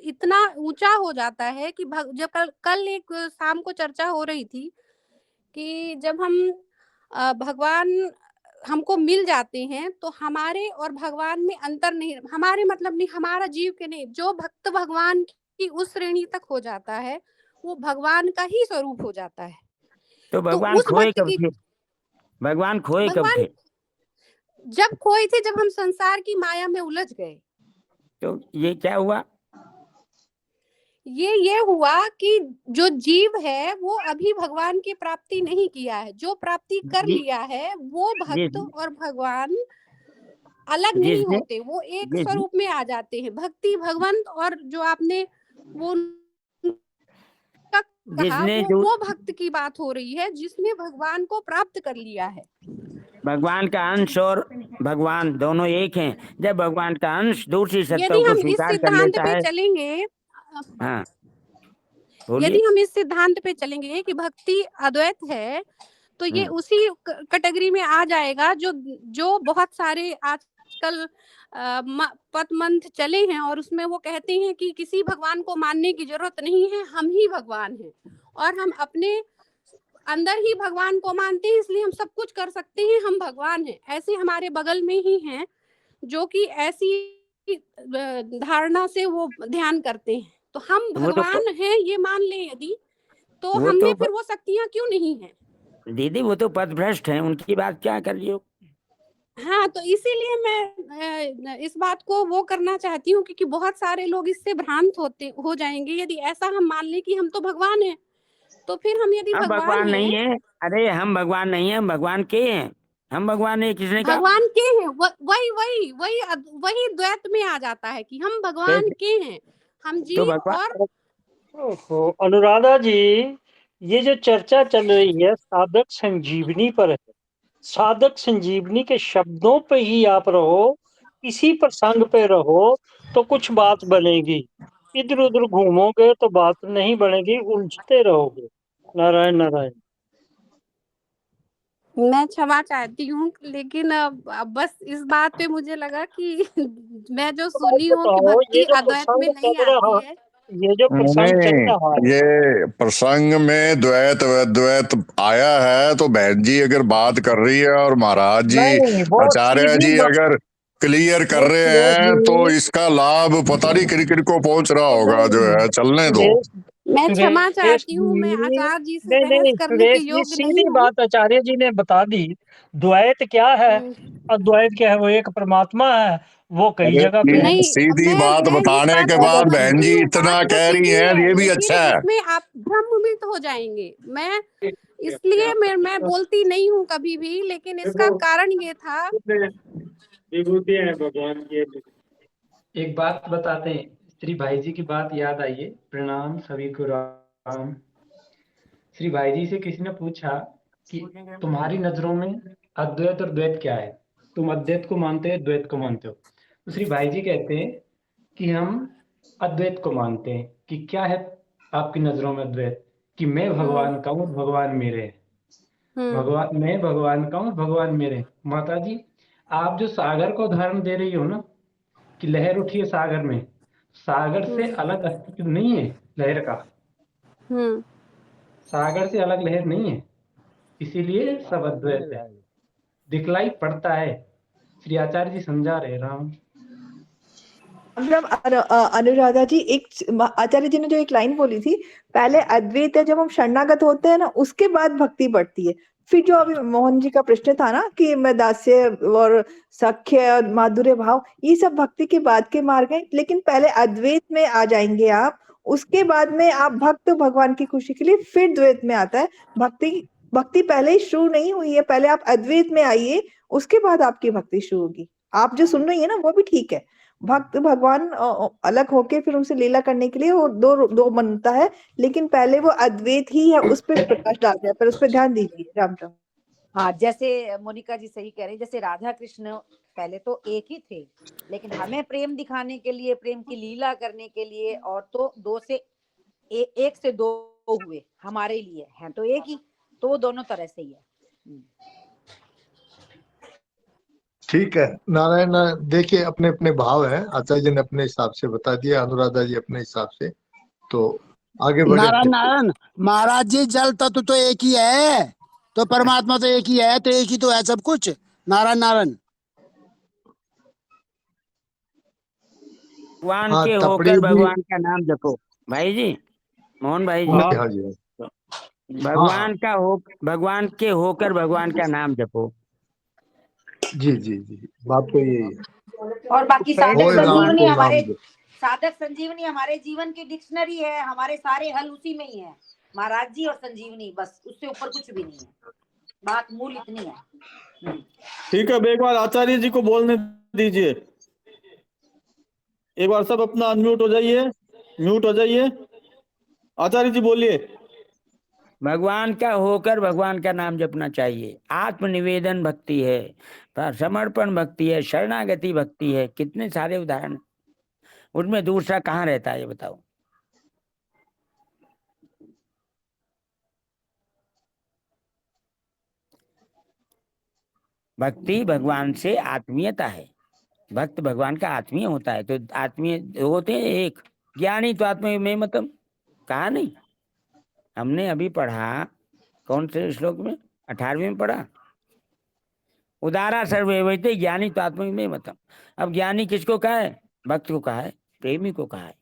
इतना ऊंचा हो जाता है कि जब कल एक शाम को चर्चा हो रही थी कि जब हम भगवान हमको मिल जाते हैं तो हमारे और भगवान में अंतर नहीं, हमारे मतलब नहीं, हमारा जीव के नहीं, जो भक्त भगवान की उस श्रेणी तक हो जाता है वो भगवान का ही स्वरूप हो जाता है। तो भगवान खोए कब थे? भगवान खोए कब थे? जब खोए थे, जब हम संसार की माया में उलझ गए। तो ये क्या हुआ? ये हुआ कि जो जीव है वो अभी भगवान की प्राप्ति नहीं किया है, जो प्राप्ति कर लिया है वो भक्त और भगवान अलग नहीं होते, वो एक स्वरूप में आ जाते हैं। भक्ति भगवंत और जो आपने वो कहा, वो भक्त की बात हो रही है जिसने भगवान को प्राप्त कर लिया है। भगवान का अंश और भगवान दोनों एक हैं। जब भगवान का अंश दूसरी सत्ता को स्वीकार कर लेता है, चलेंगे हाँ, यदि हम इस सिद्धांत पे चलेंगे कि भक्ति अद्वैत है, तो ये उसी कैटेगरी में आ जाएगा जो बहुत सारे आजकल पथ मंथ चले हैं और उसमें वो कहते हैं कि किसी भगवान को मानने की जरूरत नहीं है, हम ही भगवान हैं और हम अपने अंदर ही भगवान को मानते हैं, इसलिए हम सब कुछ कर सकते हैं, हम भगवान हैं। ऐसे हमारे बगल में ही हैं जो कि ऐसी धारणा से वो ध्यान करते हैं। तो हम वो तो भगवान हैं ये मान लें यदि, तो वो हम में तो फिर वो शक्तियां क्यों नहीं है? दीदी वो तो पथभ्रष्ट हैं, उनकी बात क्या कर लियो। हाँ, तो इसीलिए मैं इस बात को वो करना चाहती हूँ, क्योंकि बहुत सारे लोग इससे भ्रांत हो जाएंगे। यदि ऐसा हम मान लें कि हम तो भगवान हैं, तो फिर हम यदि हम भगवान नहीं है, अरे हम भगवान नहीं है, हम भगवान के हैं। हम भगवान है किसने कहा? भगवान के हैं, वही द्वैत में आ जाता है कि हम भगवान के हैं, हम तो जीव भगवान और ओहो अनुराधा जी, ये जो चर्चा चल रही है साधक संजीवनी पर है, साधक संजीवनी के शब्दों पे ही आप रहो, इसी प्रसंग पे रहो तो कुछ बात बनेगी। इधर उधर घूमोगे तो बात नहीं बनेगी, उलझते रहोगे। नारायण नारायण। मैं क्षमा चाहती हूँ, लेकिन अब बस इस बात पे मुझे लगा कि मैं जो सुनी हूँ कि बताओ, भक्ति ये जो अद्वैत में प्रसंग नहीं चल रहा, आती है। ये जो प्रसंग चल नहीं, रहा है, ये प्रसंग में द्वैत अद्वैत आया है तो बहन जी अगर बात कर रही है और महाराज जी नहीं वो आचार्य सीधी जी बात, अगर क्लियर कर वो रहे सुरेश हैं तो जी, इसका लाभ पता नहीं किन किन को पहुंच रहा होगा, जो नहीं है चलने दो। सुरेश, मैं क्षमा सुरेश चाहती हूँ, मैं जी, आचार्य जी से नहीं बहस नहीं करने के सुरेश जी, योग्य नहीं सीधी हूँ। बात आचार्य जी ने बता दी। द्वैत क्या है, अद्वैत क्या है? वो एक परमात्मा है, वो कई अरे जगह पे है। नहीं, सीधी बात मैं इस बताने बात के को बाद बहन समझती जी हूँ, इतना बात तो कह रही सीधी हैं, है, ये भी लेकिन अच्छा है। उसमें आप भ्रमित हो जाएंगे। मैं इसलिए मैं बोलती नहीं हूँ कभी भी, लेकिन इसका कारण ये था। विभूति है भगवान की। एक बात बताते हैं, श्री भाई जी की बात याद आई है। प्रणाम सभी को राम। श्री भाई जी से किसी ने पूछा कि तुम्हारी नजरों में अद्वैत और द्वैत क्या है, तुम अद्वैत को मानते हो द्वैत को मानते हो? तो श्री भाई जी कहते हैं कि हम अद्वैत को मानते हैं। कि क्या है आपकी नजरों में अद्वैत? कि मैं भगवान का हूँ, भगवान मेरे हैं। भगवान, मैं भगवान का हूँ, भगवान मेरे हैं। माता जी, आप जो सागर का उदाहरण दे रही हो ना, कि लहर उठी है सागर में, सागर से अलग अस्तित्व नहीं है लहर का, सागर से अलग लहर नहीं है, इसीलिए सब अद्वैत है, दिखलाई पड़ता है। श्री आचार्य जी समझा रहे राम। अनुराधा जी, एक आचार्य जी ने जो एक लाइन बोली थी, पहले अद्वैत है, जब हम शरणागत होते हैं ना उसके बाद भक्ति बढ़ती है। फिर जो अभी मोहन जी का प्रश्न था ना कि मैं दास्य और सख्य और माधुर्य भाव, ये सब भक्ति के बाद के मार्ग हैं, लेकिन पहले अद्वैत में आ जाएंगे आप, उसके बाद में आप भक्त भगवान की खुशी के लिए फिर द्वैत में आता है। भक्ति भक्ति पहले ही शुरू नहीं हुई है, पहले आप अद्वैत में आइए, उसके बाद आपकी भक्ति शुरू होगी। आप जो सुन रही है ना वो भी ठीक है, भक्त भगवान अलग होके फिर उनसे लीला करने के लिए वो दो बनता है, लेकिन पहले वो अद्वैत ही है, उस पर प्रकाश डालते हैं, पर उस पर ध्यान दीजिए। राम राम। हाँ, जैसे मोनिका जी सही कह रही, जैसे राधा कृष्ण पहले तो एक ही थे, लेकिन हमें प्रेम दिखाने के लिए, प्रेम की लीला करने के लिए, और तो दो से एक से दो हुए, हमारे लिए हैं तो एक ही, तो वो दोनों तरह से ही है। ठीक है, नारायण नारायण। देखिए अपने अपने भाव है, आचार्य जी ने अपने हिसाब से बता दिया, अनुराधा जी अपने हिसाब से, तो आगे बढ़े। नारायण नारायण। महाराज जी, जल तत्व तो एक ही है, तो परमात्मा तो एक ही है, तो एक ही तो है सब कुछ। नारायण नारायण। भगवान हाँ, के तपड़ी होकर भी। भगवान का नाम जपो। भाई जी, मोहन भाई जी, हाँ जी, भगवान का हो, भगवान के होकर भगवान का नाम जपो। जी जी जी, बात तो यही है। और बाकी कोई राम को नाम दो। साधक संजीवनी हमारे जीवन की डिक्शनरी है, हमारे सारे हल उसी में ही है, महाराज जी और संजीवनी, बस उससे ऊपर कुछ भी नहीं है, बात मूल इतनी है। ठीक है, अब एक बार आचार्य जी को बोलने दीजिए। एक बार सब अपना अनम्यूट हो जाइए, म्यूट हो जाइए। आचार्य जी बोलिए। भगवान का होकर भगवान का नाम जपना चाहिए। आत्मनिवेदन भक्ति है, समर्पण भक्ति है, शरणागति भक्ति है, कितने सारे उदाहरण। उनमें दूसरा कहाँ रहता है ये बताओ। भक्ति भगवान से आत्मीयता है, भक्त भगवान का आत्मीय होता है, तो आत्मीय होते हैं एक, ज्ञानी तो आत्मीय में मतलब कहा नहीं। हमने अभी पढ़ा कौन से श्लोक में, 18वें में पढ़ा, उदारा सर्वे वैते ज्ञानी तो आत्मिक में मतलब। अब ज्ञानी किसको कहा है? भक्त को कहा है, प्रेमी को कहा है।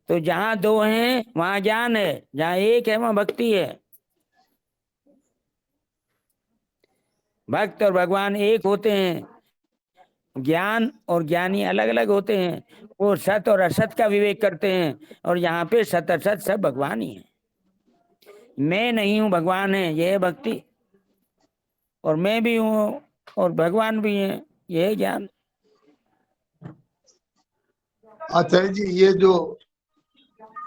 तो जहां दो हैं वहां ज्ञान है, जहां एक है वहां भक्ति है। भक्त और भगवान एक होते हैं, ज्ञान और ज्ञानी अलग अलग होते हैं। वो सत और असत का विवेक करते हैं, और यहाँ पे सत असत सब भगवान ही है। मैं नहीं हूं, भगवान है, यह है भक्ति। और मैं भी हूं और भगवान भी है, यह है ज्ञान। आचार्य जी, ये जो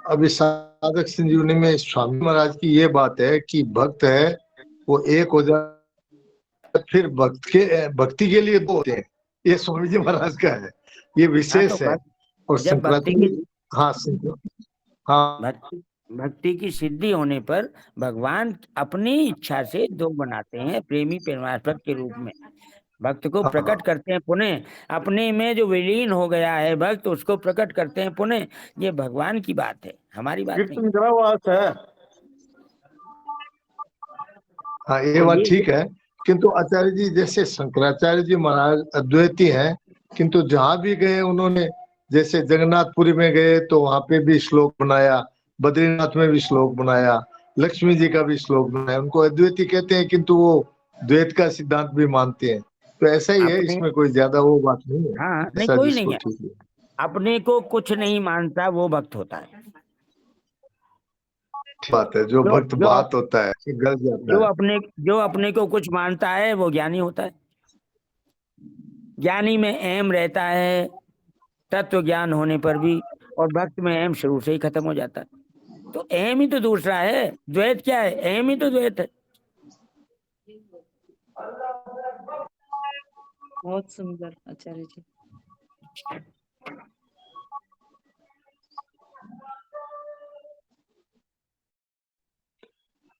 अभी साधक संजीवनी में स्वामी महाराज की ये बात है कि भक्त है वो एक हो जाए, फिर भक्ति के लिए दो होते हैं, ये स्वामी जी महाराज का है, ये विशेष है। और जब भक्ति की भक्ति की सिद्धि होने पर भगवान अपनी इच्छा से दो बनाते हैं, प्रेमी परमात्मा के रूप में भक्त को प्रकट करते हैं पुनः। अपने में जो विलीन हो गया है भक्त, उसको प्रकट करते हैं पुनः। ये भगवान की बात है, हमारी बात नहीं। हाँ, ये बात ठीक है। किंतु आचार्य जी, जैसे शंकराचार्य जी महाराज अद्वैती हैं, किंतु जहां भी गए उन्होंने, जैसे जगन्नाथपुरी में गए तो वहां पे भी श्लोक बनाया, बद्रीनाथ में भी श्लोक बनाया, लक्ष्मी जी का भी श्लोक बनाया। उनको अद्वैती कहते हैं, किंतु वो द्वैत का सिद्धांत भी मानते हैं। तो ऐसा ही है, इसमें कोई ज्यादा वो बात नहीं है। हाँ, नहीं कोई नहीं है। अपने को कुछ नहीं मानता वो भक्त होता है। बात है, जो भक्त बात होता है गलत जाता है। जो अपने को कुछ मानता है वो ज्ञानी होता है। ज्ञानी में अहम रहता है तत्व ज्ञान होने पर भी, और भक्त में अहम शुरू से ही खत्म हो जाता है। तो अहम ही तो दूसरा है, द्वैत क्या है? अहम ही तो द्वैत है। बहुत सुंदर आचार्य जी।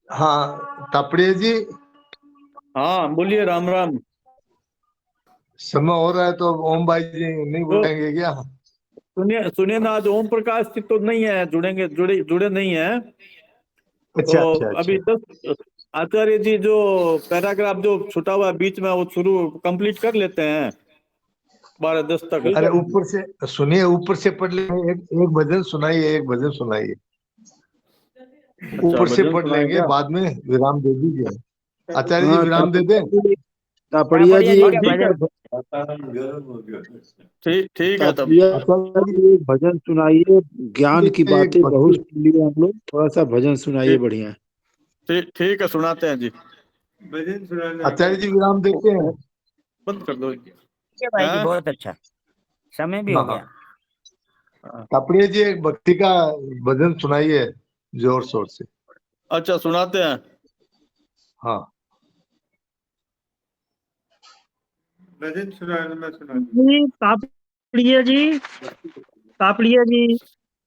हाँ तापड़िया जी। हाँ बोलिए। राम राम। समय हो रहा है तो ओम भाई जी नहीं बोलेंगे क्या? सुनिए ना, आज ओम प्रकाश जी तो नहीं है, जुड़े नहीं है। अच्छा, तो अच्छा, अभी 10 आचार्य जी जो पैराग्राफ जो छूटा हुआ बीच में वो शुरू कंप्लीट कर लेते हैं 12-10 तक। अरे ऊपर से सुनिए, ऊपर से पढ़ लेंगे। एक भजन सुनाइए, एक भजन सुनाइए। ऊपर से पढ़ लेंगे, बाद में विराम दे दीजिए। आचार्य जी विराम दे दें। तापड़िया जी ठीक है। तब एक भजन सुनाइए, ज्ञान की बातें बहुत सुन लिए हम लोग, थोड़ा सा भजन सुनाइए। बढ़िया। ठीक है, सुनाते हैं जी। भजन सुनाने आचार्य जी विराम देते हैं। बंद कर दो भाई जी, बहुत अच्छा, समय भी हो गया। तापड़िया जी एक भक्ति का भजन सुनाइए जोर शोर से। अच्छा, सुनाते हैं। हाँ, भजन सुनाने में तापड़िया जी, तापड़िया जी।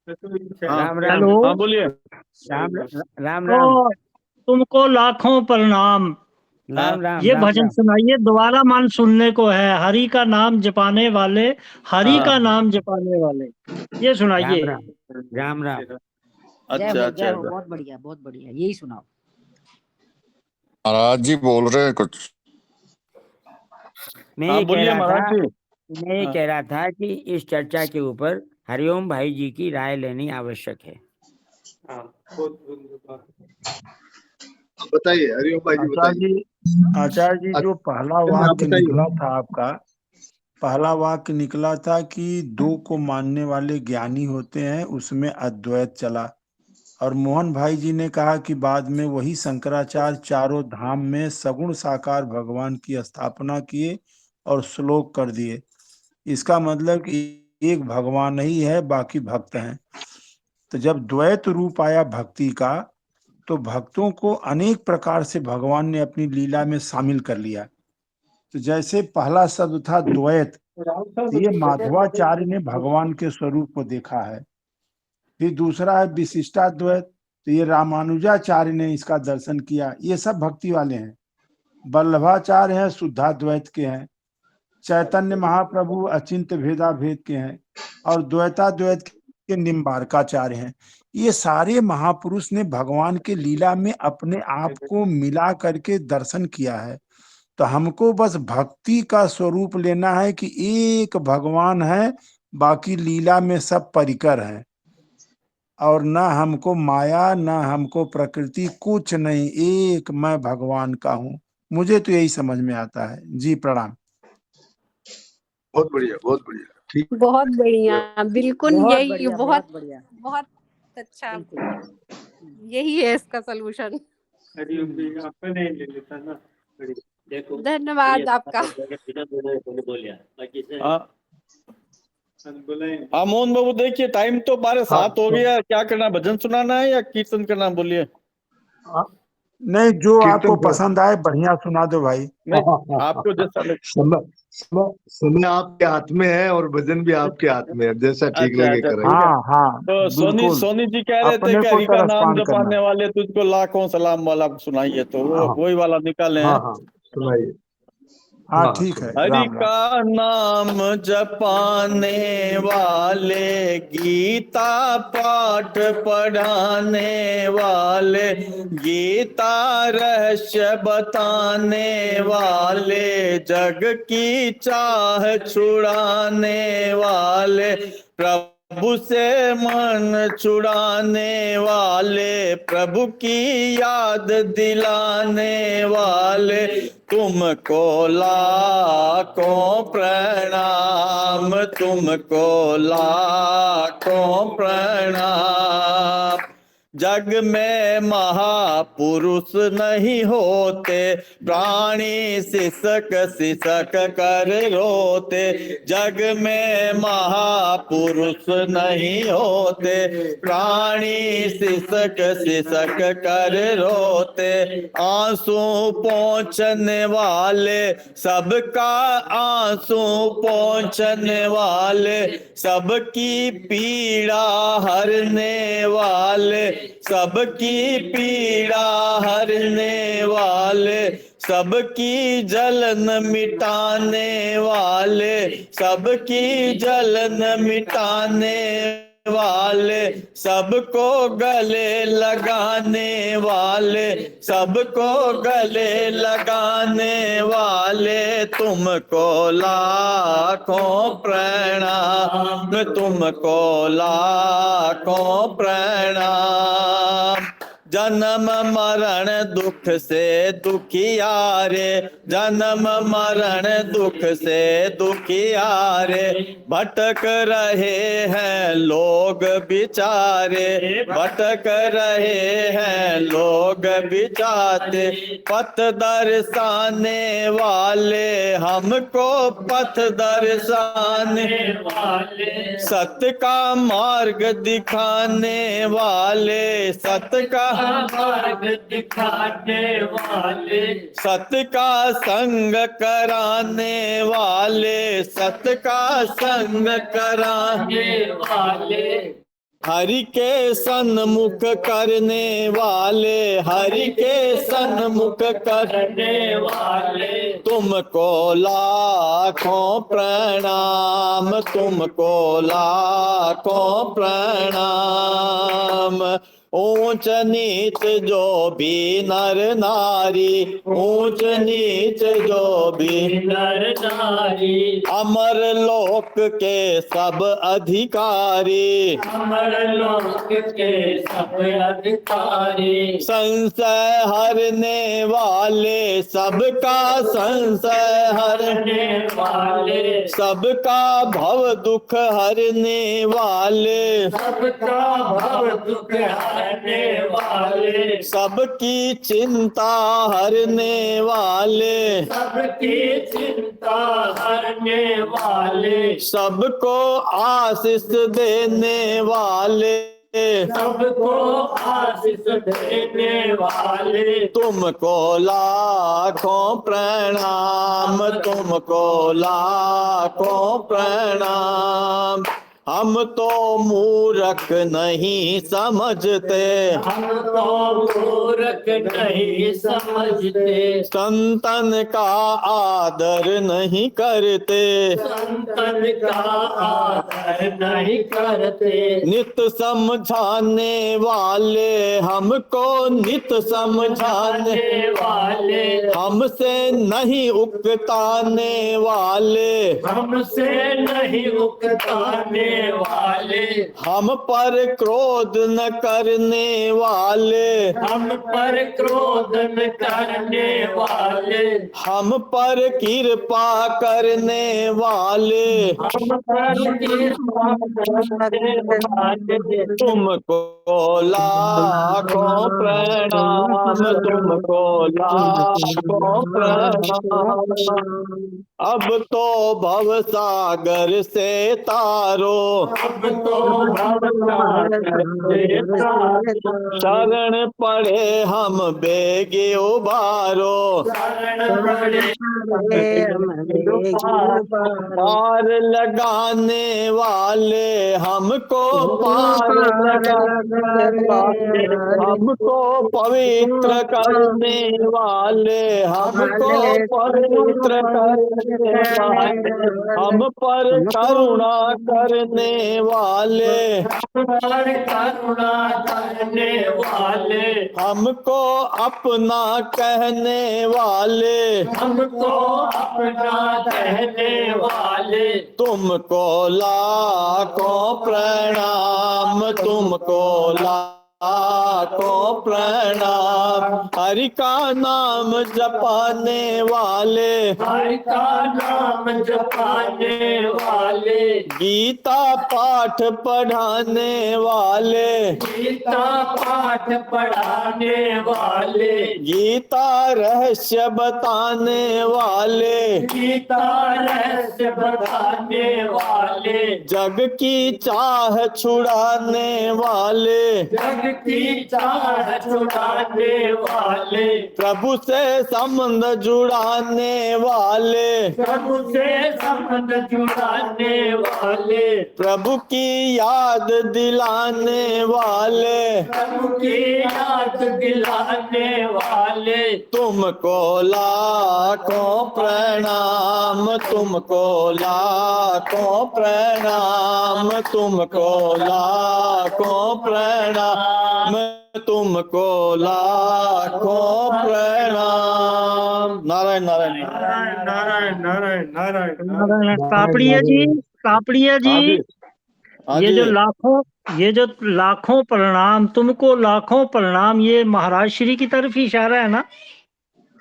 राम राम। हेलो। हाँ बोलिए। राम राम। तो तुमको लाखों प्रणाम। राम राम। ये भजन सुनाइए, दोबारा मन सुनने को है। हरि का नाम जपाने वाले, हरि का नाम जपाने वाले, ये सुनाइए। राम राम। अच्छा, बहुत बढ़िया, बहुत बढ़िया, यही सुनाओ। महाराज जी बोल रहे हैं कुछ। मैं ये कह रहा था कि इस चर्चा के ऊपर हरिओम भाई जी की राय लेनी आवश्यक है। बताइए हरिओम भाई जी, बताइए। आचार्य जी, जो पहला वाक्य निकला था आपका, पहला वाक्य निकला था कि दो को मानने वाले ज्ञानी होते हैं, उसमें अद्वैत चला। और मोहन भाई जी ने कहा कि बाद में वही शंकराचार्य चारों धाम में सगुण साकार भगवान की स्थापना किए और श्लोक कर दिए। इसका मतलब कि एक भगवान ही है, बाकी भक्त हैं। तो जब द्वैत रूप आया भक्ति का, तो भक्तों को अनेक प्रकार से भगवान ने अपनी लीला में शामिल कर लिया। तो जैसे पहला शब्द था द्वैत, तो ये माधवाचार्य ने भगवान के स्वरूप को देखा है। फिर दूसरा है विशिष्टाद्वैत, तो ये रामानुजाचार्य ने इसका दर्शन किया। ये सब भक्ति वाले हैं। वल्लभाचार्य हैं, शुद्धाद्वैत के हैं। चैतन्य महाप्रभु अचिंत भेदा भेद के हैं और द्वैताद्वैत के निम्बारकाचार्य हैं। ये सारे महापुरुष ने भगवान के लीला में अपने आप को मिला करके दर्शन किया है। तो हमको बस भक्ति का स्वरूप लेना है कि एक भगवान है, बाकी लीला में सब परिकर है, और ना हमको माया ना हमको प्रकृति, कुछ नहीं, एक मैं भगवान का हूँ। मुझे तो यही समझ में आता है जी। प्रणाम। बहुत बढ़िया, बहुत बढ़िया, ठीक, बहुत बढ़िया, बिल्कुल बहुत यही, बढ़िया, बहुत बहुत बढ़िया। बहुत अच्छा, यही है इसका सोल्यूशन। अपने ले लेता ना। देखो धन्यवाद आपका। हाँ मोहन बाबू, देखिए टाइम तो 12:07 हो गया। क्या करना, भजन सुनाना है या कीर्तन करना, बोलिए। नहीं, जो आपको कीर्तन पसंद आए बढ़िया सुना दो भाई। नहीं, आपको जैसा लगे। समय आपके हाथ में है और भजन भी आपके हाथ में है, जैसा ठीक अच्छा लगे अच्छा, करें। ठीक है। हाँ हाँ, तो बिल्कुल। सोनी जी कह रहे थे अपने कि को हरि का नाम तरसपान करना। जपाने वाले तुझको लाखों सलाम वाला सुनाइए, तो वही वाला निकाले हाँ हैं। हाँ, सुनाइए। हाँ ठीक है। हरि राम राम। का नाम जपाने वाले, गीता पाठ पढ़ाने वाले, गीता रहस्य बताने वाले, जग की चाह छुड़ाने वाले, प्रभु से मन छुड़ाने वाले, प्रभु की याद दिलाने वाले, तुमको लाखों प्रणाम, तुमको लाखों प्रणाम। जग में महापुरुष नहीं होते, प्राणी सिसक सिसक कर रोते। जग में महापुरुष नहीं होते, प्राणी सिसक सिसक कर रोते। आंसू पोंछने वाले, सबका आंसू पोंछने वाले, सबकी पीड़ा हरने वाले, सबकी पीड़ा हरने वाले, सबकी जलन मिटाने वाले, सबकी जलन मिटाने वाले, सबको गले लगाने वाले, सबको गले लगाने वाले, तुमको लाखों प्रणाम, तुमको लाखों प्रणाम। जन्म मरण दुख से दुखियारे, जन्म मरण दुख से दुखियारे, भटक रहे हैं लोग बिचारे, भटक रहे हैं लोग बिचारे। पथ दर्शाने वाले, हमको पथ दर्शाने वाले, सत्य का मार्ग दिखाने वाले, सत्य का मार्ग दिखाने वाले, सत्य का संग कराने वाले, सत्य का संग कराने वाले, हरि के सन्मुख करने वाले, हरि के सन्मुख करने वाले, तुमको लाखों प्रणाम, तुमको लाखों प्रणाम। ऊंच नीच जो भी नर नारी, ऊंच नीच जो भी नर नारी, अमर लोक के सब अधिकारी, अमर लोक के सब अधिकारी, संशय हरने वाले, सबका संशय हरने वाले, सबका भव दुख हरने वाले, सबका भव दुख हरने वाले, सबकी चिंता हरने वाले, सबकी चिंता हरने वाले, सबको आशीष देने वाले, सबको आशीष देने वाले, तुमको लाखों प्रणाम, तुमको लाखों प्रणाम। हम तो मूर्ख नहीं समझते, हम तो मूर्ख नहीं समझते, संतन का आदर नहीं करते, संतन का आदर नहीं करते, नित समझाने वाले हमको नित समझाने वाले, हमसे नहीं उकताने वाले, हमसे नहीं उकताने वाले, हम पर क्रोध न करने वाले, हम पर क्रोध न करने वाले, हम पर कृपा करने वाले, हम पर कृपा करने वाले, तुमको लाखों प्रणाम, तुमको लाखों प्रणाम। अब तो भव सागर से तारो, अब तो भवसागर से तारो, शरण पड़े हम बेगे उबारो, शरण पड़े पार लगाने वाले हमको पार लगाने वाले, हमको पवित्र करने वाले, हमको पवित्र करने वाले, हम पर करुणा करने वाले, हम पर करुणा करने वाले, हमको अपना कहने वाले, हमको अपना कहने वाले, तुमको लाखों प्रणाम, तुमको लाखों प्रणाम। हरि का नाम जपाने वाले, हरि का नाम जपाने वाले, गीता पाठ पढ़ाने वाले, गीता पाठ पढ़ाने वाले, गीता रहस्य बताने वाले, गीता रहस्य बताने वाले, जग की चाह छुड़ाने वाले, जग की चाह छुड़ाने वाले, प्रभु से संबंध जुड़ाने वाले, प्रभु से संबंध जुड़ाने वाले, प्रभु की याद दिलाने वाले, प्रभु की याद दिलाने वाले, तुमको लाखों प्रणाम, तुमको लाखों प्रणाम, तुमको लाखों प्रणाम, तुमको लाखों प्रणाम। नारायण नारायण नारायण नारायण नारायण नारायण नारायण। कापड़िया जी, कापड़िया जी, ये जो लाखों प्रणाम, तुमको लाखों प्रणाम, ये महाराज श्री की तरफ ही इशारा है ना?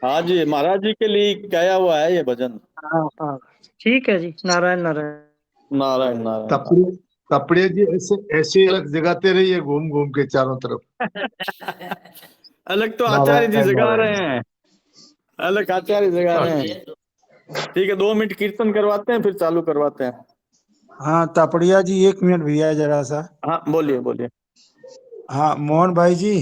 हाँ जी, महाराज जी के लिए गाया हुआ है ये भजन। हाँ हाँ, ठीक है जी। नारायण नारायण नारायण नारायण। कपड़े जी ऐसे अलग जगाते रहिए घूम घूम के चारों तरफ। अलग तो आचार्य जी जगा रहे हैं, अलग आचार्य जगा रहे हैं। ठीक है, 2 मिनट कीर्तन करवाते हैं, फिर चालू करवाते हैं। हाँ तापड़िया जी, 1 मिनट भैया जरा सा। हाँ बोलिए बोलिए। हाँ मोहन भाई जी,